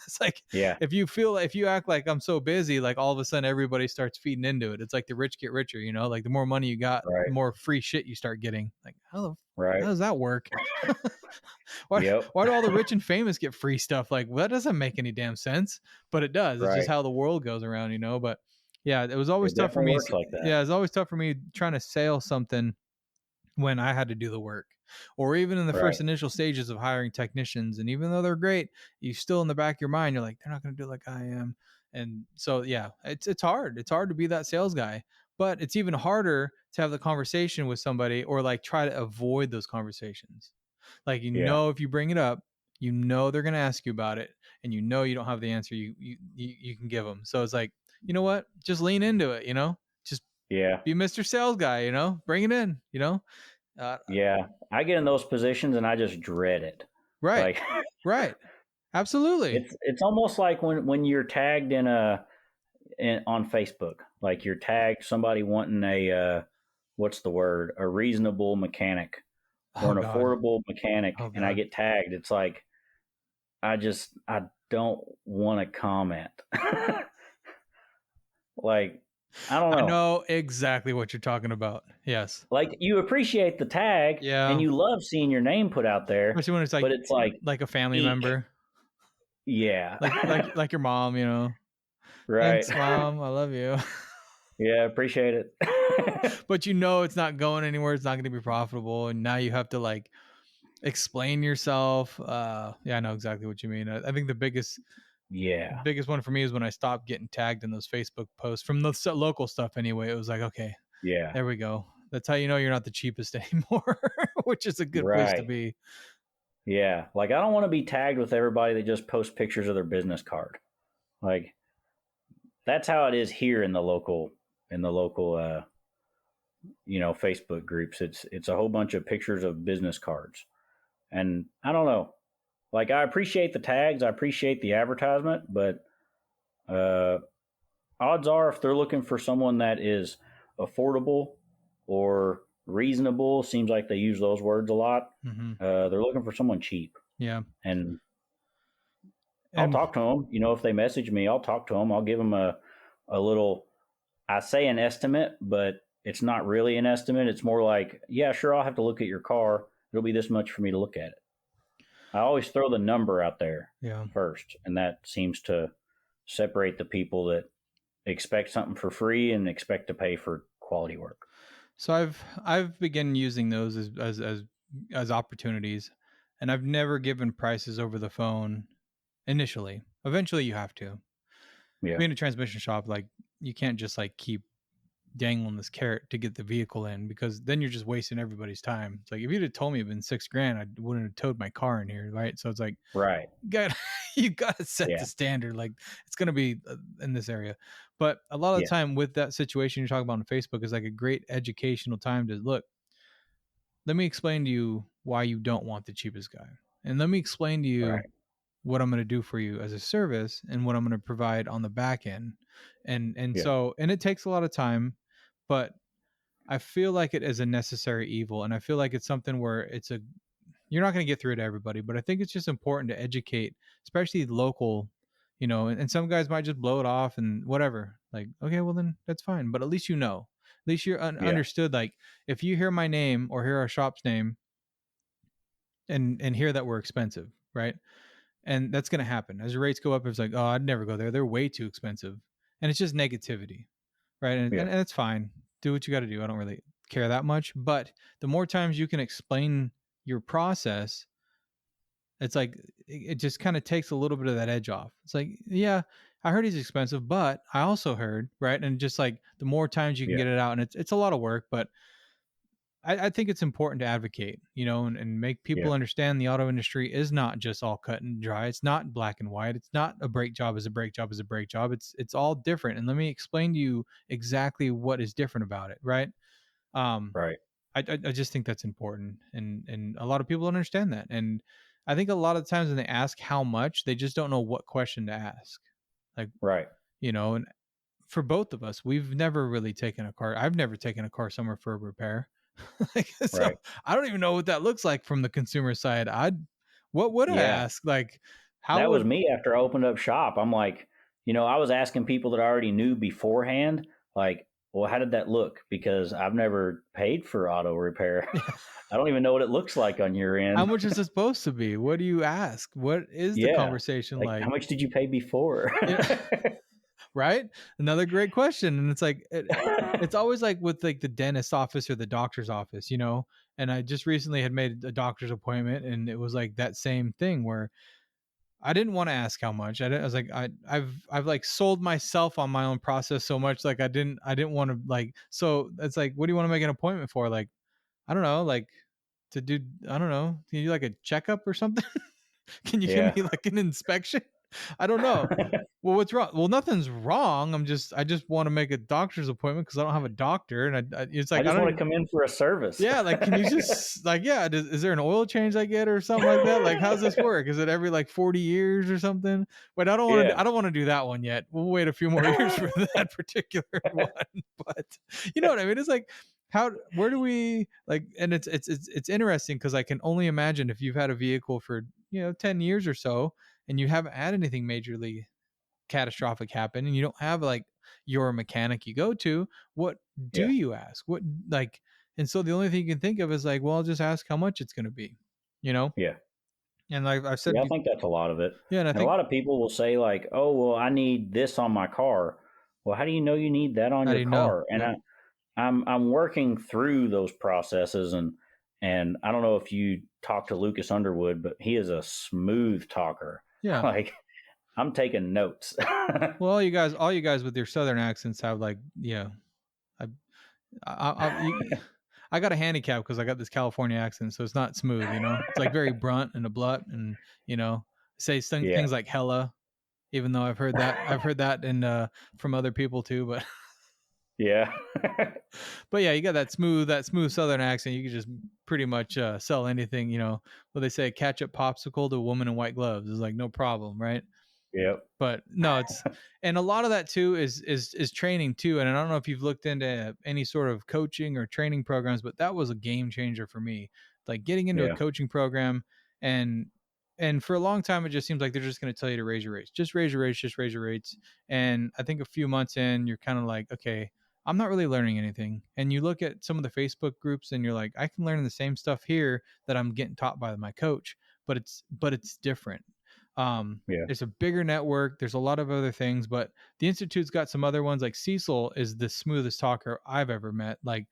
It's like, Yeah. if you act like I'm so busy, like all of a sudden everybody starts feeding into it. It's like the rich get richer, you know, like the more money you got, the Right. more free shit you start getting. Like, Right. how does that work? why, Yep. why do all the rich and famous get free stuff? Like, well, that doesn't make any damn sense, but it does. It's just Right. how the world goes around, you know, but yeah, it was always It tough for definitely me. works like that. Yeah, it's always tough for me trying to sell something when I had to do the work, or even in the first Right. initial stages of hiring technicians. And even though they're great, you still in the back of your mind, you're like, they're not going to do like I am. And so, yeah, it's hard. It's hard to be that sales guy, but it's even harder to have the conversation with somebody or like try to avoid those conversations. Like, Yeah. if you bring it up, they're going to ask you about it, and you don't have the answer you can give them. So it's like, you know what? Just lean into it, just Yeah. be Mr. Sales Guy, bring it in, Yeah. I get in those positions and I just dread it. right, Like right. Absolutely. it's almost like when you're tagged on Facebook, like you're tagged somebody wanting a what's the word? A reasonable mechanic or Oh an God. affordable mechanic, Oh and I God. get tagged. It's like I don't want to comment. Like I don't I know. know exactly what you're talking about. Yes. Like you appreciate the tag and Yeah. you love seeing your name put out there, Especially when it's but it's like like a family eek. member, Yeah. like your mom, Right. Thanks, mom. I love you. Yeah, appreciate it. But it's not going anywhere. It's not going to be profitable. And now you have to like explain yourself. Yeah, I know exactly what you mean. I think Yeah. biggest one for me is when I stopped getting tagged in those Facebook posts from the local stuff anyway. It was like, okay, Yeah. there we go. That's how you know you're not the cheapest anymore, which is a good place to Right. be. Yeah. Like I don't want to be tagged with everybody that just posts pictures of their business card. Like that's how it is here in the local Facebook groups. It's a whole bunch of pictures of business cards. And I don't know. Like I appreciate the tags, I appreciate the advertisement, but uh odds are if they're looking for someone that is affordable or reasonable, seems like they use those words a lot. Hmm. They're looking for someone cheap. Yeah. And I'll And talk to them. If they message me, I'll talk to them. I'll give them a little, I say an estimate, but it's not really an estimate. It's more like, yeah, sure, I'll have to look at your car. It'll be this much for me to look at it. I always throw the number out there yeah. first, and that seems to separate the people that expect something for free and expect to pay for quality work. So I've begun using those as opportunities, and I've never given prices over the phone initially. Eventually, you have to. Yeah. Being a transmission shop, like you can't just like keep dangling this carrot to get the vehicle in, because then you're just wasting everybody's time. It's like if you'd have told me it'd been $6,000, I wouldn't have towed my car in here, right? So it's like Right. got you got to set the Yeah. standard. Like it's going to be in this area. But a lot of the Yeah. time with that situation you're talking about on Facebook is like a great educational time to look. Let me explain to you why you don't want the cheapest guy, and let me explain to you Right. what I'm going to do for you as a service and what I'm going to provide on the back end. Yeah. And it takes a lot of time, but I feel like it is a necessary evil, and I feel like it's something where you're not going to get through to everybody, but I think it's just important to educate, especially local, and some guys might just blow it off and whatever. Like, okay, well then that's fine, but at least at least you're Yeah. understood. Like, if you hear my name or hear our shop's name and hear that we're expensive, right? And that's going to happen as your rates go up. It's like, oh, I'd never go there. They're way too expensive, and it's just negativity, right? Yeah. And it's fine. Do what you got to do. I don't really care that much, but the more times you can explain your process, it's like it just kind of takes a little bit of that edge off. It's like, yeah, I heard he's expensive, but I also heard, right? And just like the more times you can Yeah. get it out, and it's a lot of work, but I think it's important to advocate, and make people Yeah. understand the auto industry is not just all cut and dry. It's not black and white. It's not a brake job is a brake job is a brake job. It's all different. And let me explain to you exactly what is different about it, right? Um, Right. I just think that's important, and a lot of people don't understand that. And I think a lot of times when they ask how much, they just don't know what question to ask. Like, Right. and for both of us, we've never really taken a car. I've never taken a car somewhere for a repair. Like, so Right. I don't even know what that looks like from the consumer side. What would I Yeah. ask? Like, How That was would me after I opened up shop. I'm like, I was asking people that I already knew beforehand, like, well, how did that look? Because I've never paid for auto repair. I don't even know what it looks like on your how end. much is it supposed to be? What do you ask? What is the Yeah. conversation Like, how like? much did you pay before? Yeah, right? Another great question. And it's like it's always like with like the dentist office or the doctor's office, you know? And I just recently had made a doctor's appointment and it was like that same thing where I didn't want to ask how much. I was like, I've like sold myself on my own process so much. Like I didn't want to like, so it's like, what do you want to make an appointment for? Like, I don't know, like to do, I don't know, can you do like a checkup or something? Can you give Yeah. me like an inspection? I don't know. Well, what's wrong? Well, nothing's wrong. I just want to make a doctor's appointment because I don't have a doctor, and it's I like I just don't want to even. come in for a service. Yeah, like, can you just like, yeah, is there an oil change I get or something like that? Like, how's this work? Is it every like 40 years or something? But Yeah. I don't want to do that one yet. We'll wait a few more years for that particular one. But you know what I mean? It's like where do we like? And it's interesting because I can only imagine if you've had a vehicle for 10 years or so and you haven't had anything majorly catastrophic happen and you don't have like your mechanic you go to, what do Yeah. you ask? What like and so the only thing you can think of is like, well, I'll just ask how much it's going to be, you know? Yeah. And like I've said Yeah, I think that's a lot of it. yeah, and I And a think lot of people will say like, "Oh, well, I need this on my car." Well, how do you know you need that on how do your you know? car? And Yep. I'm working through those processes, and I don't know if you talk to Lucas Underwood, but he is a smooth talker. Yeah. Like, I'm taking notes. Well, all you guys with your southern accents have like, yeah, I I got a handicap because I got this California accent, so it's not smooth, you know. It's like very brunt and a blunt, and say Yeah. things like hella, even though I've heard that in from other people too, but Yeah. but yeah, you got that smooth southern accent. You can just pretty much sell anything, you know. What they say, ketchup popsicle to a woman in white gloves is like no problem, right? Yep. But no, it's and a lot of that too is training too. And I don't know if you've looked into any sort of coaching or training programs, but that was a game changer for me. Like getting into a Yeah. coaching program and for a long time it just seems like they're just going to tell you to raise your rates. Just raise your rates, just raise your rates. And I think a few months in, you're kind of like, okay, I'm not really learning anything. And you look at some of the Facebook groups and you're like, I can learn the same stuff here that I'm getting taught by my coach, but it's different. Yeah. It's a bigger network. There's a lot of other things, but the institute's got some other ones. Like Cecil is the smoothest talker I've ever met. Like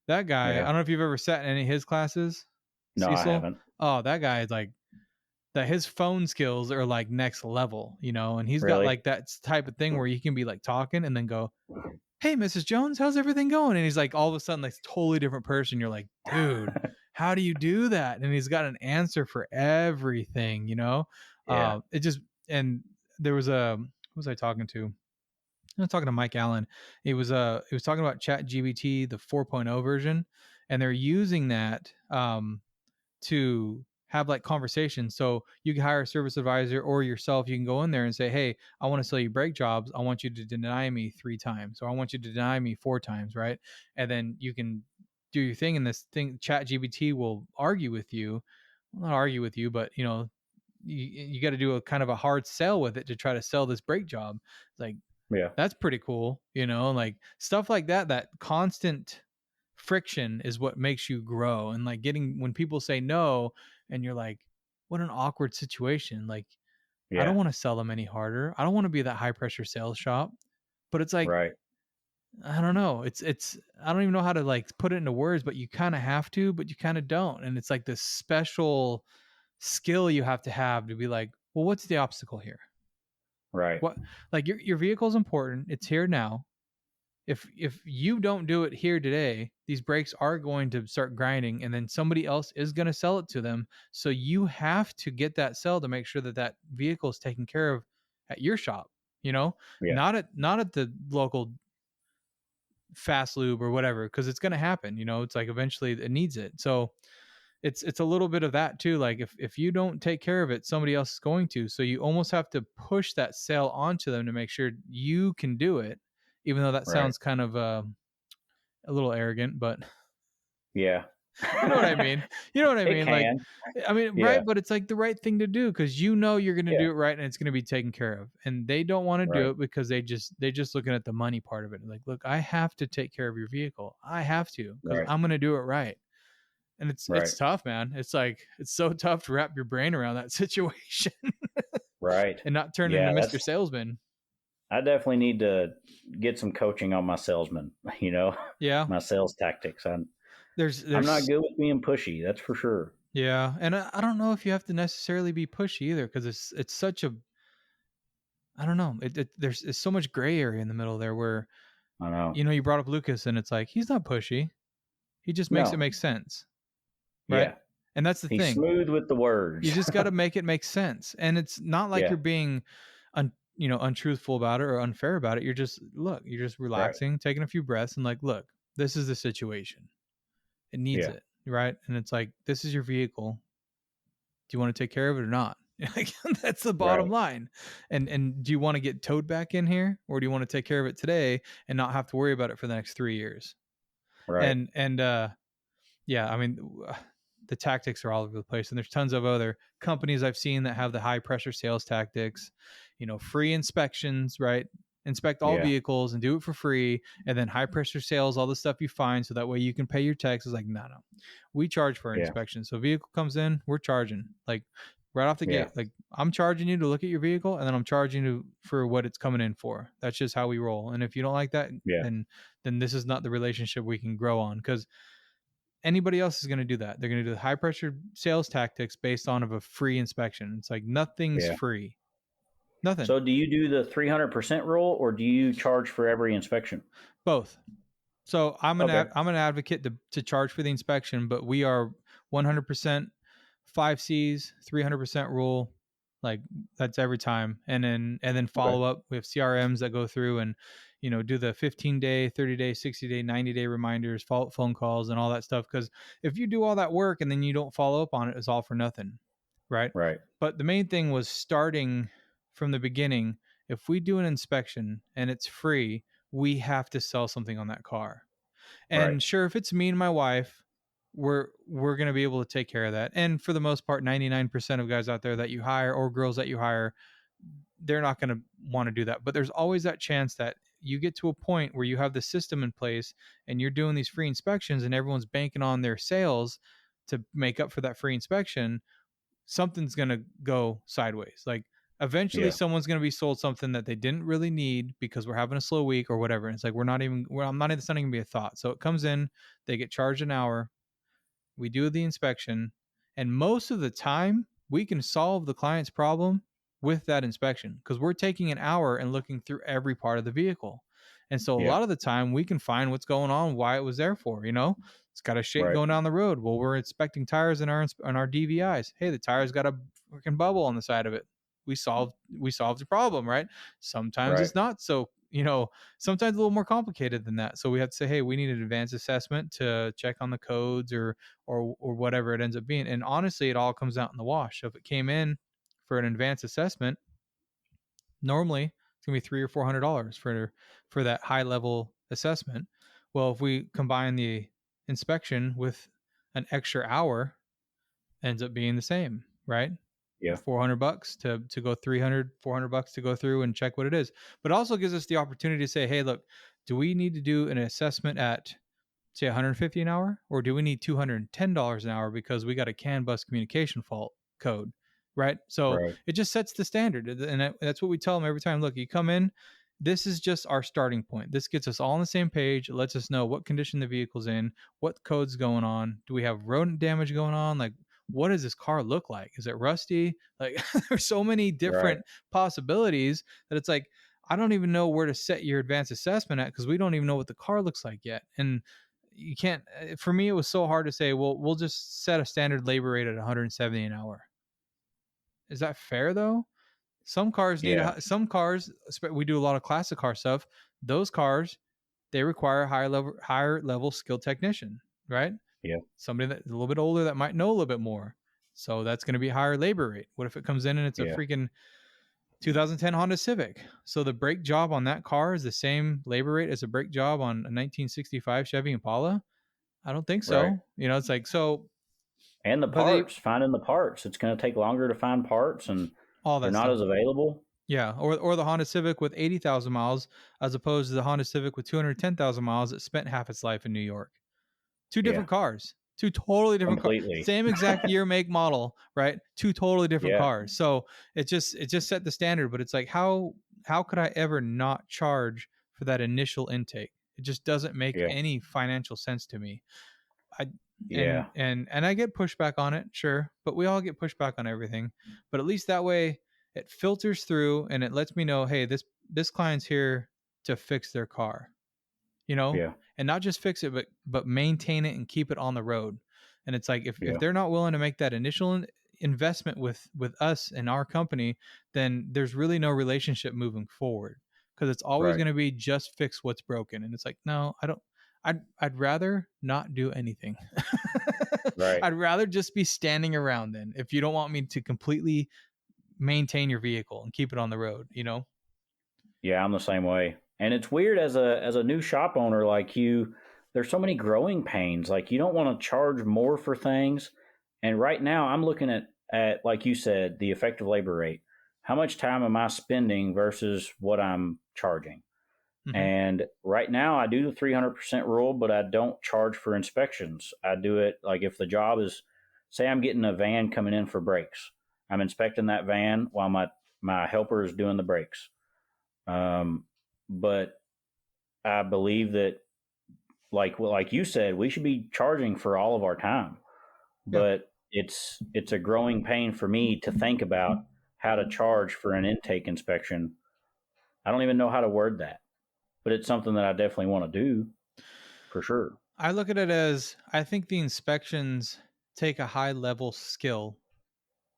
that guy. I Yeah. don't know if you've ever sat in any of his classes, No, I Cecil. haven't. Oh, that guy is like that. His phone skills are like next level, you know. And he's got Really? like that type of thing where he can be like talking and then go, "Hey, Mrs. Jones, how's everything going?" And he's like all of a sudden like totally different person. You're like, dude, how do you do that? And he's got an answer for everything, you know. Yeah. It just and there was a who was I talking to? I was talking to Mike Allen. He was talking about Chat GBT, the 4.0 version, and they're using that to have like conversations. So you can hire a service advisor or yourself. You can go in there and say, "Hey, I want to sell you brake jobs. I want you to deny me 3 times, or I want you to deny me 4 times, right?" And then you can do your thing, and this thing, Chat GBT, will argue with you. Well, not argue with you, but you got to do a kind of a hard sell with it to try to sell this brake job. It's like Yeah. that's pretty cool, you know, like stuff like that. That constant friction is what makes you grow. And like getting when people say no, and you're like, what an awkward situation. Like, I don't Yeah. want to sell them any harder. I don't want to be that high pressure sales shop. But it's like, Right. I don't know. I don't even know how to like put it into words, but you kind of have to, but you kind of don't. And it's like this special skill you have to be like, well, what's the obstacle here? Right. What like your vehicle is important. It's here now. If you don't do it here today, these brakes are going to start grinding, and then somebody else is going to sell it to them. So you have to get that sell to make sure that that vehicle is taken care of at your shop. You know, Yeah. not at the local fast lube or whatever, because it's going to happen. You know, it's like eventually it needs it. So it's a little bit of that too. Like if you don't take care of it, somebody else is going to. So you almost have to push that sale onto them to make sure you can do it, even though that Right. sounds kind of a little arrogant, but Yeah. You know what I mean? You know what I It mean? Like, can. I mean, Yeah. right? But it's like the right thing to do because you know you're going to Yeah. do it right and it's going to be taken care of. And they don't want to do Right. it because they just looking at the money part of it. Like, look, I have to take care of your vehicle. I have to because Right. I'm going to do it right. And Right. it's tough, man. It's like it's so tough to wrap your brain around that situation Right. and not turn Yeah. into That's, Mr. Salesman. I definitely need to get some coaching on my salesman, Yeah, my sales tactics. I'm not there's good with being pushy. That's for sure. yeah, and I don't know if you have to necessarily be pushy either because it's such a I don't know. There's so much gray area in the middle there where I know. you know you brought up Lucas and it's like he's not pushy. He just makes it No. make sense, right? Yeah. And that's the He's thing. smooth with the You words. just got to make it make sense. And it's not like Yeah. you're being untruthful about it or unfair about it. You're just Right. relaxing, taking a few breaths and like, look, this is the situation. It needs Yeah. it, right? And it's like this is your vehicle. Do you want to take care of it or not? Like, that's the bottom Right. line. And do you want to get towed back in here or do you want to take care of it today and not have to worry about it for the next 3 years? Right. And yeah, I mean, the tactics are all over the place, and there's tons of other companies I've seen that have the high pressure sales tactics. Free inspections, right? Inspect all Yeah. vehicles and do it for free, and then high pressure sales, all the stuff you find, so that way you can pay your taxes. Like, no, we charge for our Yeah. inspection. So vehicle comes in, we're charging like right off the Yeah. gate. Like I'm charging you to look at your vehicle, and then I'm charging you for what it's coming in for. That's just how we roll. And if you don't like that, Yeah. then this is not the relationship we can grow on because anybody else is going to do that. They're going to do the high pressure sales tactics based on of a free inspection. It's like nothing's Yeah. free. Nothing. So do you do the 300% rule or do you charge for every inspection? Both. So Okay. I'm an advocate to charge for the inspection, but we are 100% 5 C's, 300% rule. Like that's every time. And then Okay. follow up. We have CRMs that go through and do the 15-day, 30-day, 60-day, 90-day reminders, follow up phone calls and all that stuff cuz if you do all that work and then you don't follow up on it, it's all for nothing, right? Right. But the main thing was starting from the beginning. If we do an inspection and it's free, we have to sell something on that car. Right. And sure, if it's me and my wife, we're going to be able to take care of that. And for the most part, 99% of guys out there that you hire or girls that you hire, they're not going to want to do that. But there's always that chance that you get to a point where you have the system in place and you're doing these free inspections and everyone's banking on their sales to make up for that free inspection. Something's going to go sideways. Like eventually Yeah. someone's going to be sold something that they didn't really need because we're having a slow week or whatever. And it's like, I'm not even, it's not even gonna be a thought. So it comes in, they get charged an hour. We do the inspection. And most of the time we can solve the client's problem with that inspection because we're taking an hour and looking through every part of the vehicle. And so a Yeah. lot of the time we can find what's going on, why it was there for, it's got a shake Right. going down the road. Well, we're inspecting tires in our DVIs. Hey, the tire's got a freaking bubble on the side of it. We solved the problem, right? Sometimes Right. it's not so, sometimes a little more complicated than that. So we have to say, hey, we need an advanced assessment to check on the codes or whatever it ends up being. And honestly, it all comes out in the wash. So if it came in for an advanced assessment, normally it's gonna be $300 or $400 for that high level assessment. Well, if we combine the inspection with an extra hour, ends up being the same, right? Yeah. $400 to go 300, $400 to go through and check what it is. But it also gives us the opportunity to say, hey, look, do we need to do an assessment at say 150 an hour, or do we need $210 an hour because we got a CAN bus communication fault code, right? So Right. it just sets the standard, and that's what we tell them every time. Look, you come in, this is just our starting point. This gets us all on the same page. It lets us know what condition the vehicle's in, what code's going on. Do we have rodent damage going on? Like, what does this car look like? Is it rusty? Like, there's so many Right. different possibilities that it's like, I don't even know where to set your advanced assessment at because we don't even know what the car looks like yet. And you can't, for me, it was so hard to say, well, we'll just set a standard labor rate at 170 an hour. Is that fair though? Yeah. Some cars, we do a lot of classic car stuff. Those cars, they require a higher level skilled technician, right? Yeah. Somebody that's a little bit older that might know a little bit more. So that's going to be a higher labor rate. What if it comes in and it's a Yeah. freaking 2010 Honda Civic? So the brake job on that car is the same labor rate as a brake job on a 1965 Chevy Impala. I don't think Right. so. You know, it's like, so, And the but they, parts, finding the parts. It's going to take longer to find parts and all they're that not stuff. as available. Yeah. Or the Honda Civic with 80,000 miles, as opposed to the Honda Civic with 210,000 miles that spent half its life in New York. Two Yeah. different cars, two totally different cars, Completely. same exact year, make, model, right? Two totally different Yeah. cars. So it just set the standard. But it's like, how could I ever not charge for that initial intake? It just doesn't make Yeah. any financial sense to me. I Yeah. and I get pushback on it, sure, but we all get pushback on everything. But at least that way it filters through and it lets me know, hey, this client's here to fix their car, you know, Yeah. and not just fix it, but maintain it and keep it on the road. And it's like, if Yeah. they're not willing to make that initial investment with us and our company, then there's really no relationship moving forward, because it's always Right. going to be just fix what's broken. And it's like, no, I don't. I'd rather not do anything. Right. I'd rather just be standing around then, if you don't want me to completely maintain your vehicle and keep it on the road, you know? Yeah, I'm the same way. And it's weird as a new shop owner like you, there's so many growing pains. Like you don't want to charge more for things. And right now I'm looking at like you said, the effective labor rate. How much time am I spending versus what I'm charging? Mm-hmm. And right now I do the 300% rule, but I don't charge for inspections. I do it like if the job is, say I'm getting a van coming in for brakes. I'm inspecting that van while my helper is doing the brakes. Um, but I believe that, like you said, we should be charging for all of our time. Yeah. But it's a growing pain for me to think about how to charge for an intake inspection. I don't even know how to word that, but it's something that I definitely want to do for sure. I look at it as, I think the inspections take a high level skill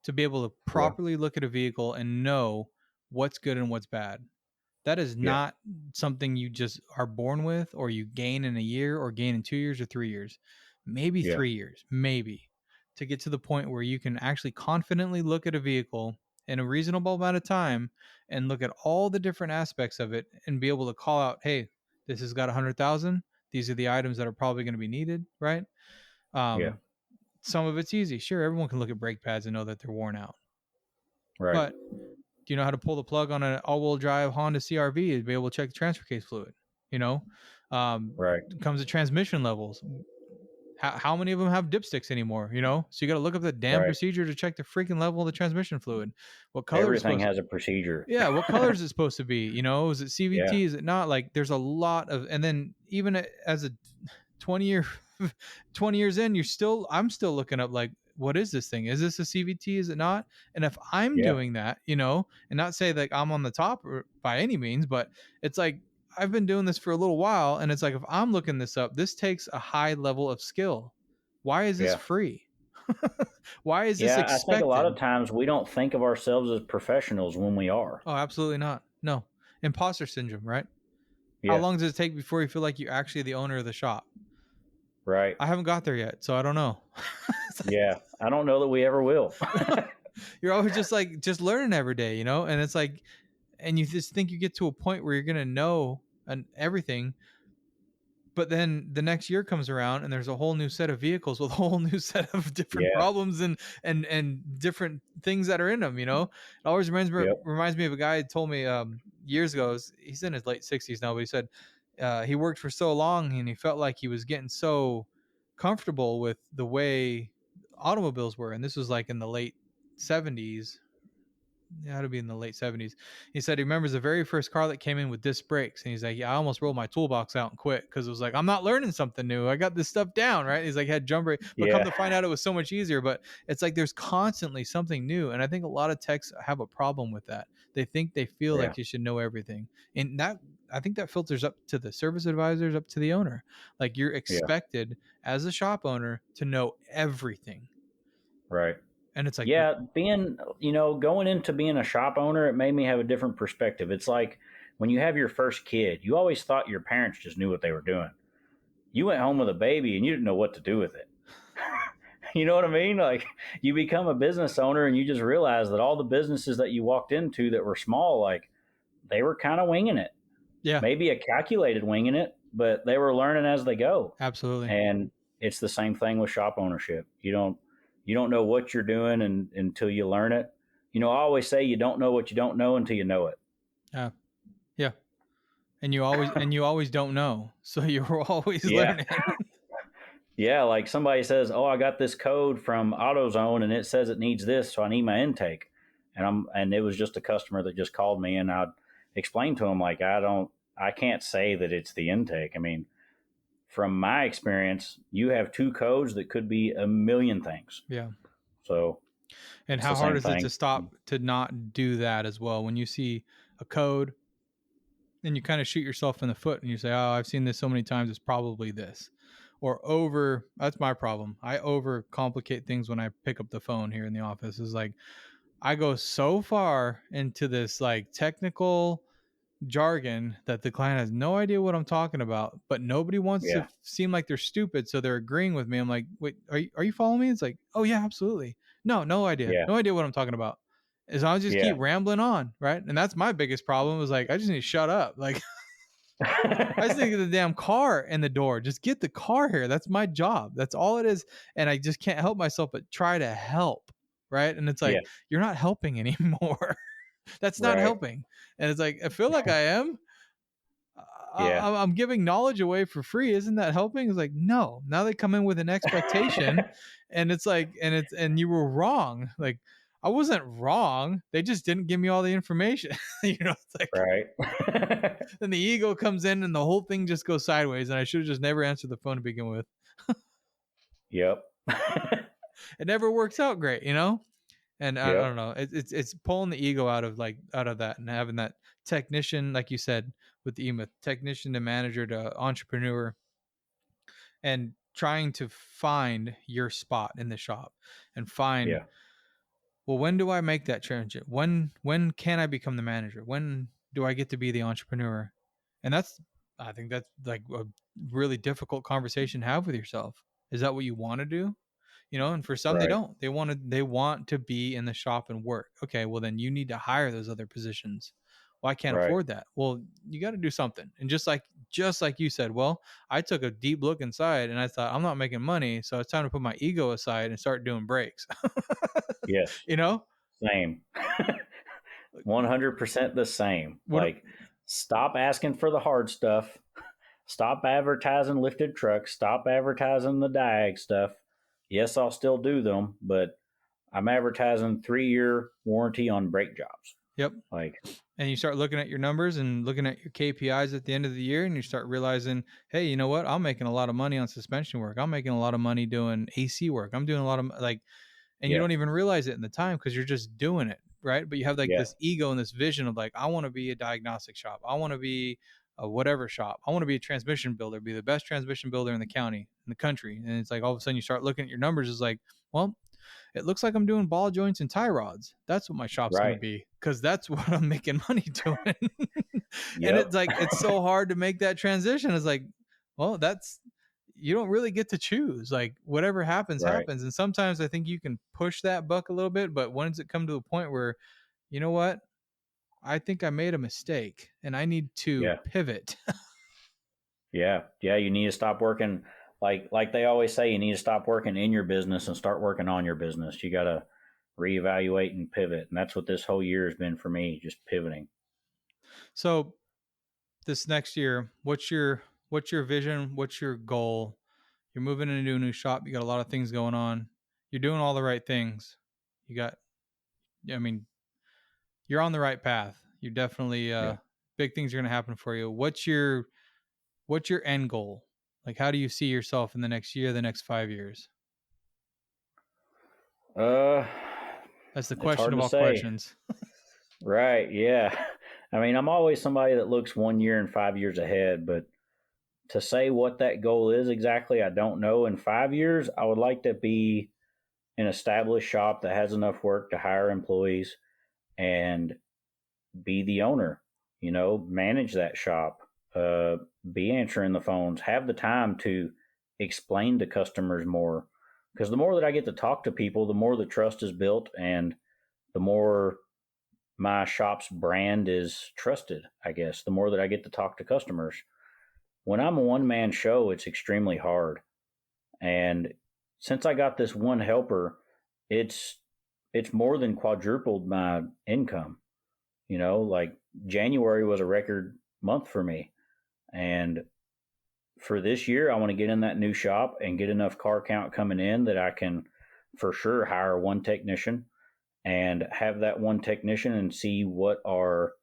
to be able to Yeah, properly look at a vehicle and know what's good and what's bad. That is yeah, not something you just are born with, or you gain in a year, or gain in 2 years or 3 years, maybe yeah, 3 years, maybe, to get to the point where you can actually confidently look at a vehicle in a reasonable amount of time and look at all the different aspects of it and be able to call out, hey, this has got 100,000. These are the items that are probably going to be needed, right? yeah. Um, some of it's easy. Sure, everyone can look at brake pads and know that they're worn out. Right, But do you know how to pull the plug on an all-wheel drive Honda CRV to be able to check the transfer case fluid? You know, right. comes to transmission levels. How many of them have dipsticks anymore? You know, so you got to look up the damn Right. procedure to check the freaking level of the transmission fluid. What color is Everything supposed? has a procedure. Yeah, what color is it supposed to be? You know, is it Yeah, CVT? Is it not? Like, there's a lot of, and then even as a 20 year 20 years in, I'm still looking up, like, what is this thing? Is this a CVT? Is it not? And if I'm yeah, doing that, you know, and not say like I'm on the top or by any means, but it's like, I've been doing this for a little while, and it's like, if I'm looking this up, this takes a high level of skill. Why is this yeah. free? Why is this Yeah, I think a lot of expected? times we don't think of ourselves as professionals when we are. Oh, absolutely not. No. Imposter syndrome, right? How Yeah, long does it take before you feel like you're actually the owner of the shop? right. I haven't got there yet, so I don't know. Yeah, I don't know that we ever will. You're always just like, just learning every day, you know? And it's like, and you just think you get to a point where you're going to know and everything, but then the next year comes around and there's a whole new set of vehicles with a whole new set of different Yeah, problems and different things that are in them, you know? It always yep, reminds me of a guy who told me years ago. He's in his late 60s now, but he said he worked for so long and he felt like he was getting so comfortable with the way automobiles were, and this was like in the late 70s. It had to be in the late 70s. He said he remembers the very first car that came in with disc brakes. And he's like, yeah, I almost rolled my toolbox out and quit, because it was like, I'm not learning something new. I got this stuff down, right? He's like, had jump brake, but come yeah, to find out it was so much easier. But it's like, there's constantly something new. And I think a lot of techs have a problem with that. They think they feel yeah, like you should know everything. And that, I think that filters up to the service advisors, up to the owner. Like, you're yeah, expected as a shop owner to know everything. right. And it's like, Yeah, going into being a shop owner, it made me have a different perspective. It's like when you have your first kid, you always thought your parents just knew what they were doing. You went home with a baby and you didn't know what to do with it. You know what I mean? Like you become a business owner and you just realize that all the businesses that you walked into that were small, like they were kind of winging it. yeah, Maybe a calculated winging it, but they were learning as they go. absolutely. And it's the same thing with shop ownership. You don't know what you're doing until you learn it. I always say you don't know what you don't know until you know it. Yeah. Yeah. And you always don't know. So you're always Yeah. learning. Yeah, like somebody says, "Oh, I got this code from AutoZone and it says it needs this, so I need my intake." And it was just a customer that just called me, and I explained to him like I can't say that it's the intake. I mean, from my experience, you have two codes that could be a million things. Yeah. So And it's how the hard same is it thing. to stop to not do that as well? When you see a code and you kind of shoot yourself in the foot and you say, "Oh, I've seen this so many times, it's probably this." That's my problem. I over complicate things when I pick up the phone here in the office. Is like I go so far into this like technical jargon that the client has no idea what I'm talking about, but nobody wants to Yeah, seem like they're stupid, so they're agreeing with me. I'm like, wait, are you following me? It's like, oh yeah, absolutely. No idea, yeah, no idea what I'm talking about. As long as I just keep yeah, rambling on, right? And that's my biggest problem. Is like I just need to shut up. Like I just need to get the damn car in the door. Just get the car here. That's my job. That's all it is. And I just can't help myself but try to help, right? And it's yeah. like you're not helping anymore. That's not Right. helping. And it's like I feel like I am. Yeah, I'm giving knowledge away for free. Isn't that helping? It's like, no. Now they come in with an expectation, and it's like, and you were wrong. Like, I wasn't wrong. They just didn't give me all the information. It's like, right. then the ego comes in, and the whole thing just goes sideways. And I should have just never answered the phone to begin with. Yep. It never works out great. And I Yep. don't know. It's pulling the ego out of that and having that technician, like you said, with the email technician to manager to entrepreneur, and trying to find your spot in the shop and find, Yeah. well, when do I make that transition? When can I become the manager? When do I get to be the entrepreneur? And I think that's like a really difficult conversation to have with yourself. Is that what you want to do? And for some they Right. don't. They want to be in the shop and work. Okay, well then you need to hire those other positions. Well, I can't Right. afford that. Well, you got to do something. And just like you said, well, I took a deep look inside and I thought I'm not making money, so it's time to put my ego aside and start doing breaks. Yes. you know? Same. 100% the same. What Like, stop asking for the hard stuff. Stop advertising lifted trucks. Stop advertising the diag stuff. Yes, I'll still do them, but I'm advertising 3-year warranty on brake jobs. Yep. Like, And you start looking at your numbers and looking at your KPIs at the end of the year, and you start realizing, hey, you know what? I'm making a lot of money on suspension work. I'm making a lot of money doing AC work. I'm doing a lot of like, and you yeah, don't even realize it in the time because you're just doing it, right? But you have like yeah, this ego and this vision of like, I want to be a diagnostic shop. I want to be a whatever shop. I want to be a transmission builder, be the best transmission builder in the county, in the country. And it's like all of a sudden you start looking at your numbers. It's like, well, it looks like I'm doing ball joints and tie rods. That's what my shop's going to right. be because that's what I'm making money doing. And Yep. it's like, it's so hard to make that transition. It's like, well, you don't really get to choose. Like, whatever happens, Right. happens. And sometimes I think you can push that buck a little bit, but when does it come to a point where, you know what? I think I made a mistake and I need to Yeah. pivot. Yeah. Yeah. You need to stop working. Like they always say, you need to stop working in your business and start working on your business. You got to reevaluate and pivot. And that's what this whole year has been for me, just pivoting. So this next year, what's your vision? What's your goal? You're moving into a new shop. You got a lot of things going on. You're doing all the right things. You got, I mean, you're on the right path. You're definitely, Yeah. big things are going to happen for you. What's your end goal? Like, how do you see yourself in the next year, the next 5 years? Uh, That's the it's question hard of to all say. questions. Right. Yeah. I mean, I'm always somebody that looks 1 year and 5 years ahead, but to say what that goal is exactly, I don't know. In 5 years, I would like to be an established shop that has enough work to hire employees and be the owner, manage that shop, be answering the phones, have the time to explain to customers more. Because the more that I get to talk to people, the more the trust is built and the more my shop's brand is trusted, I guess, the more that I get to talk to customers. When I'm a one man show, it's extremely hard. And since I got this one helper, it's more than quadrupled my income. Like January was a record month for me. And for this year, I want to get in that new shop and get enough car count coming in that I can for sure hire one technician and have that one technician and see what our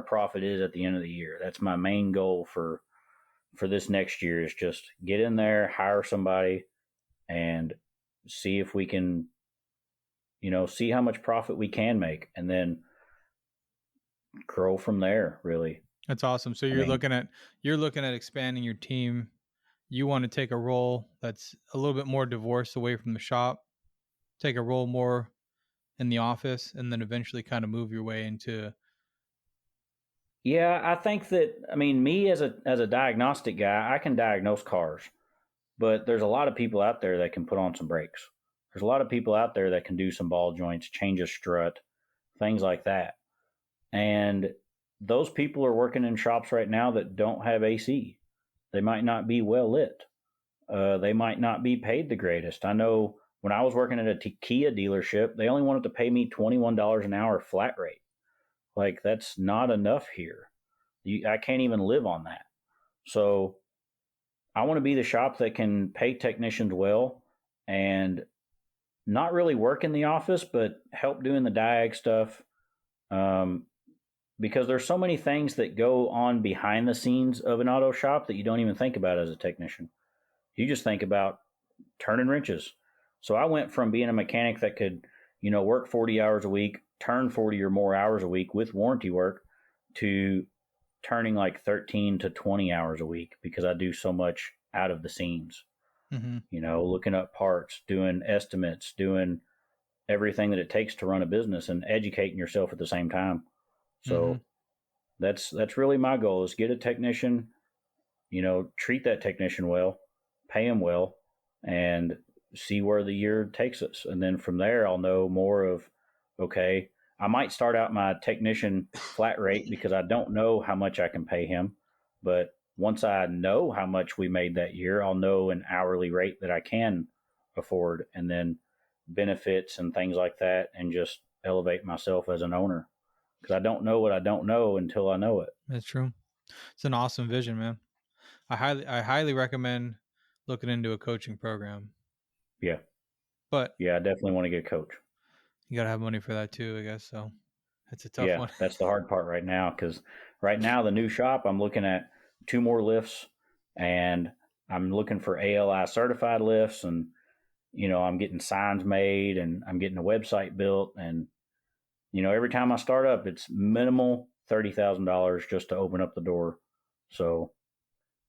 profit is at the end of the year. That's my main goal for this next year, is just get in there, hire somebody, and see if we can, see how much profit we can make, and then grow from there. Really, That's awesome. So I mean, you're looking at expanding your team. You want to take a role that's a little bit more divorced away from the shop, take a role more in the office, and then eventually kind of move your way into. yeah, I think that, I mean, me as a diagnostic guy, I can diagnose cars, but there's a lot of people out there that can put on some brakes. There's a lot of people out there that can do some ball joints, change a strut, things like that. And those people are working in shops right now that don't have AC. They might not be well lit. They might not be paid the greatest. I know when I was working at a Kia dealership, they only wanted to pay me $21 an hour flat rate. Like, that's not enough here. I can't even live on that. So I want to be the shop that can pay technicians well and not really work in the office, but help doing the diag stuff. Um, because there's so many things that go on behind the scenes of an auto shop that you don't even think about as a technician. You just think about turning wrenches. So I went from being a mechanic that could, work 40 hours a week, turn 40 or more hours a week with warranty work, to turning like 13 to 20 hours a week because I do so much out of the scenes, Mm-hmm. looking up parts, doing estimates, doing everything that it takes to run a business and educating yourself at the same time. Mm-hmm. So that's really my goal, is get a technician, treat that technician well, pay him well, and see where the year takes us. And then from there, I'll know more of, okay, I might start out my technician flat rate because I don't know how much I can pay him. But once I know how much we made that year, I'll know an hourly rate that I can afford, and then benefits and things like that, and just elevate myself as an owner, because I don't know what I don't know until I know it. That's true. It's an awesome vision, man. I highly recommend looking into a coaching program, Yeah. but Yeah. I definitely want to get a coach. you gotta have money for that too, I guess. So it's a tough Yeah. one. That's the hard part right now, because right now, the new shop, I'm looking at 2 more lifts, and I'm looking for ALI certified lifts. And, I'm getting signs made, and I'm getting a website built. And, every time I start up, it's minimal $30,000 just to open up the door. So,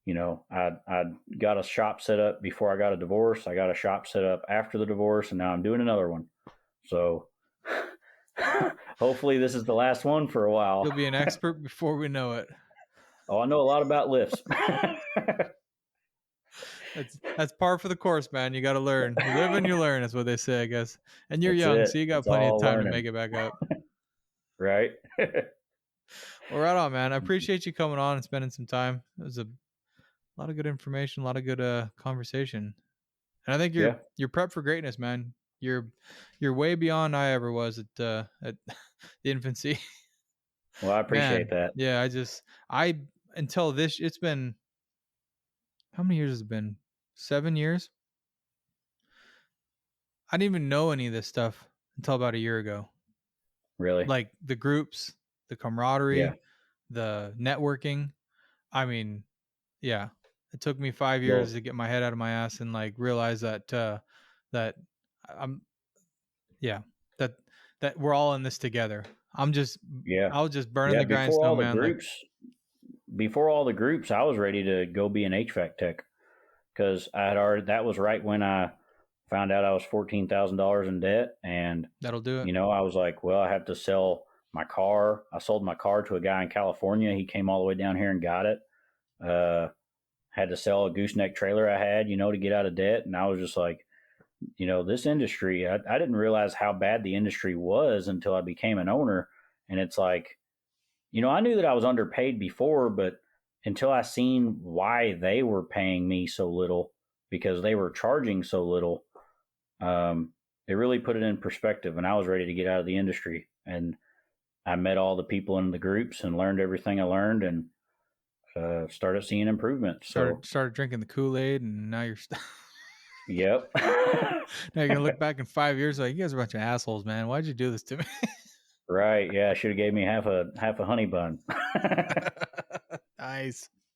I got a shop set up before I got a divorce. I got a shop set up after the divorce, and now I'm doing another one. So hopefully this is the last one for a while. You'll be an expert before we know it. Oh, I know a lot about lifts. That's par for the course, man. You got to learn. You live and you learn, is what they say, I guess. And you're That's young, it. so you got It's plenty of all time to make learning, it back up. right? Well, right on, man. I appreciate you coming on and spending some time. It was a lot of good information, a lot of good conversation, and I think Yeah. you're prepped for greatness, man. You're way beyond I ever was at the infancy. Well, I appreciate Man, that. yeah. I until this, it's been how many years has it been? 7 years. I didn't even know any of this stuff until about a year ago. Really. Like the groups, the Yeah. camaraderie, the networking. I mean, yeah, it took me 5 years Well, to get my head out of my ass and like realize that I'm yeah that that we're all in this together. yeah. I was just burning Yeah. the grindstone, man. Like Before all the groups, I was ready to go be an HVAC tech, because I had already, that was right when I found out I was $14,000 in debt. And, that'll do it. I was like, well, I have to sell my car. I sold my car to a guy in California. He came all the way down here and got it. Uh, had to sell a gooseneck trailer I had, to get out of debt. And I was just like, this industry, I didn't realize how bad the industry was until I became an owner. And it's like, I knew that I was underpaid before, but until I seen why they were paying me so little, because they were charging so little. It really put it in perspective, and I was ready to get out of the industry. And I met all the people in the groups and learned everything I learned, and started seeing improvement. So, Started drinking the Kool-Aid, and now you're yep. now you're gonna look back in 5 years like, you guys are a bunch of assholes, man. Why'd you do this to me? Right. Yeah. Should have gave me half a honey bun. Nice.